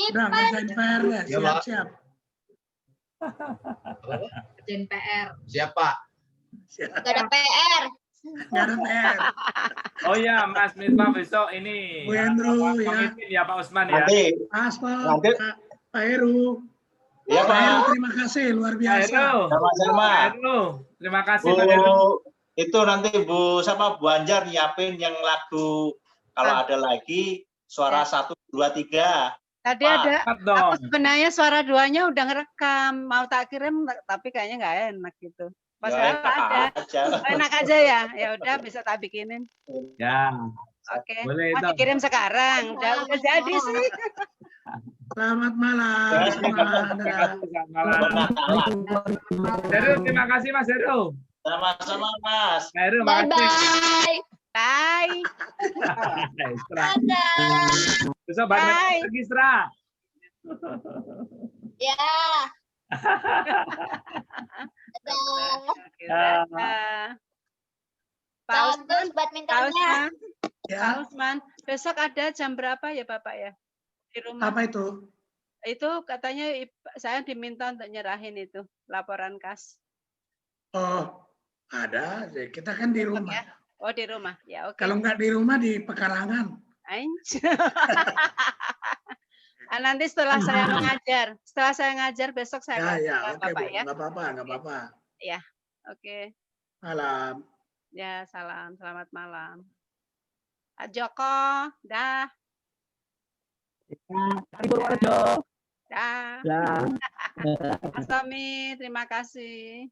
Udah ngerjain PR ya, Ya, Pak. siap-siap. Kerjain PR. Siap, Pak. Gak ada PR. Nggak ada PR. Oh ya, Mas Misbah besok ini. Bu Hendro, ya. Pamitin ya Pak Usman ya. Nanti. Mas Nanti. Pak Heru. Iya, Pak Heru, Pak. terima kasih, luar Pak biasa. Heru. Sama-sama. Pak Heru. Terima kasih Bu, Pak Heru. itu nanti Bu sama Bu Anjar nyiapin yang lagu kalau ada lagi suara 1, 2, 3. Tadi Pak. ada, dong. aku sebenarnya suara 2-nya udah ngerekam, mau tak kirim tapi kayaknya nggak enak gitu. Pas Ya, ada, aja. enak aja ya. Ya udah bisa tak bikinin. Ya. Oke. Boleh Mau itu. dikirim sekarang, udah jadi sih. Selamat malam. Selamat malam. Heru, terima kasih Mas Heru. Sama-sama, Mas. Heru, Bye makasih. bye. Bye. Isra. Besok balik lagi Isra. Ya. Pak Usman, Bagus Pak badmintonnya. Usman, Ya. Pak Usman, besok ada jam berapa ya Bapak ya di rumah? Apa itu? Itu katanya saya diminta untuk nyerahin itu laporan kas. Oh, ada. Kita kan di rumah. Ya? Oh di rumah, ya oke. Kalau nggak di rumah, di pekarangan. Nanti setelah saya mengajar, besok saya Ya, oke, Bapak Bu. ya. Nggak apa-apa, nggak apa-apa. Ya, oke. Malam. Ya, salam, selamat malam. Pak Joko, dah. Dah. Ya. Mas Tommy, terima kasih.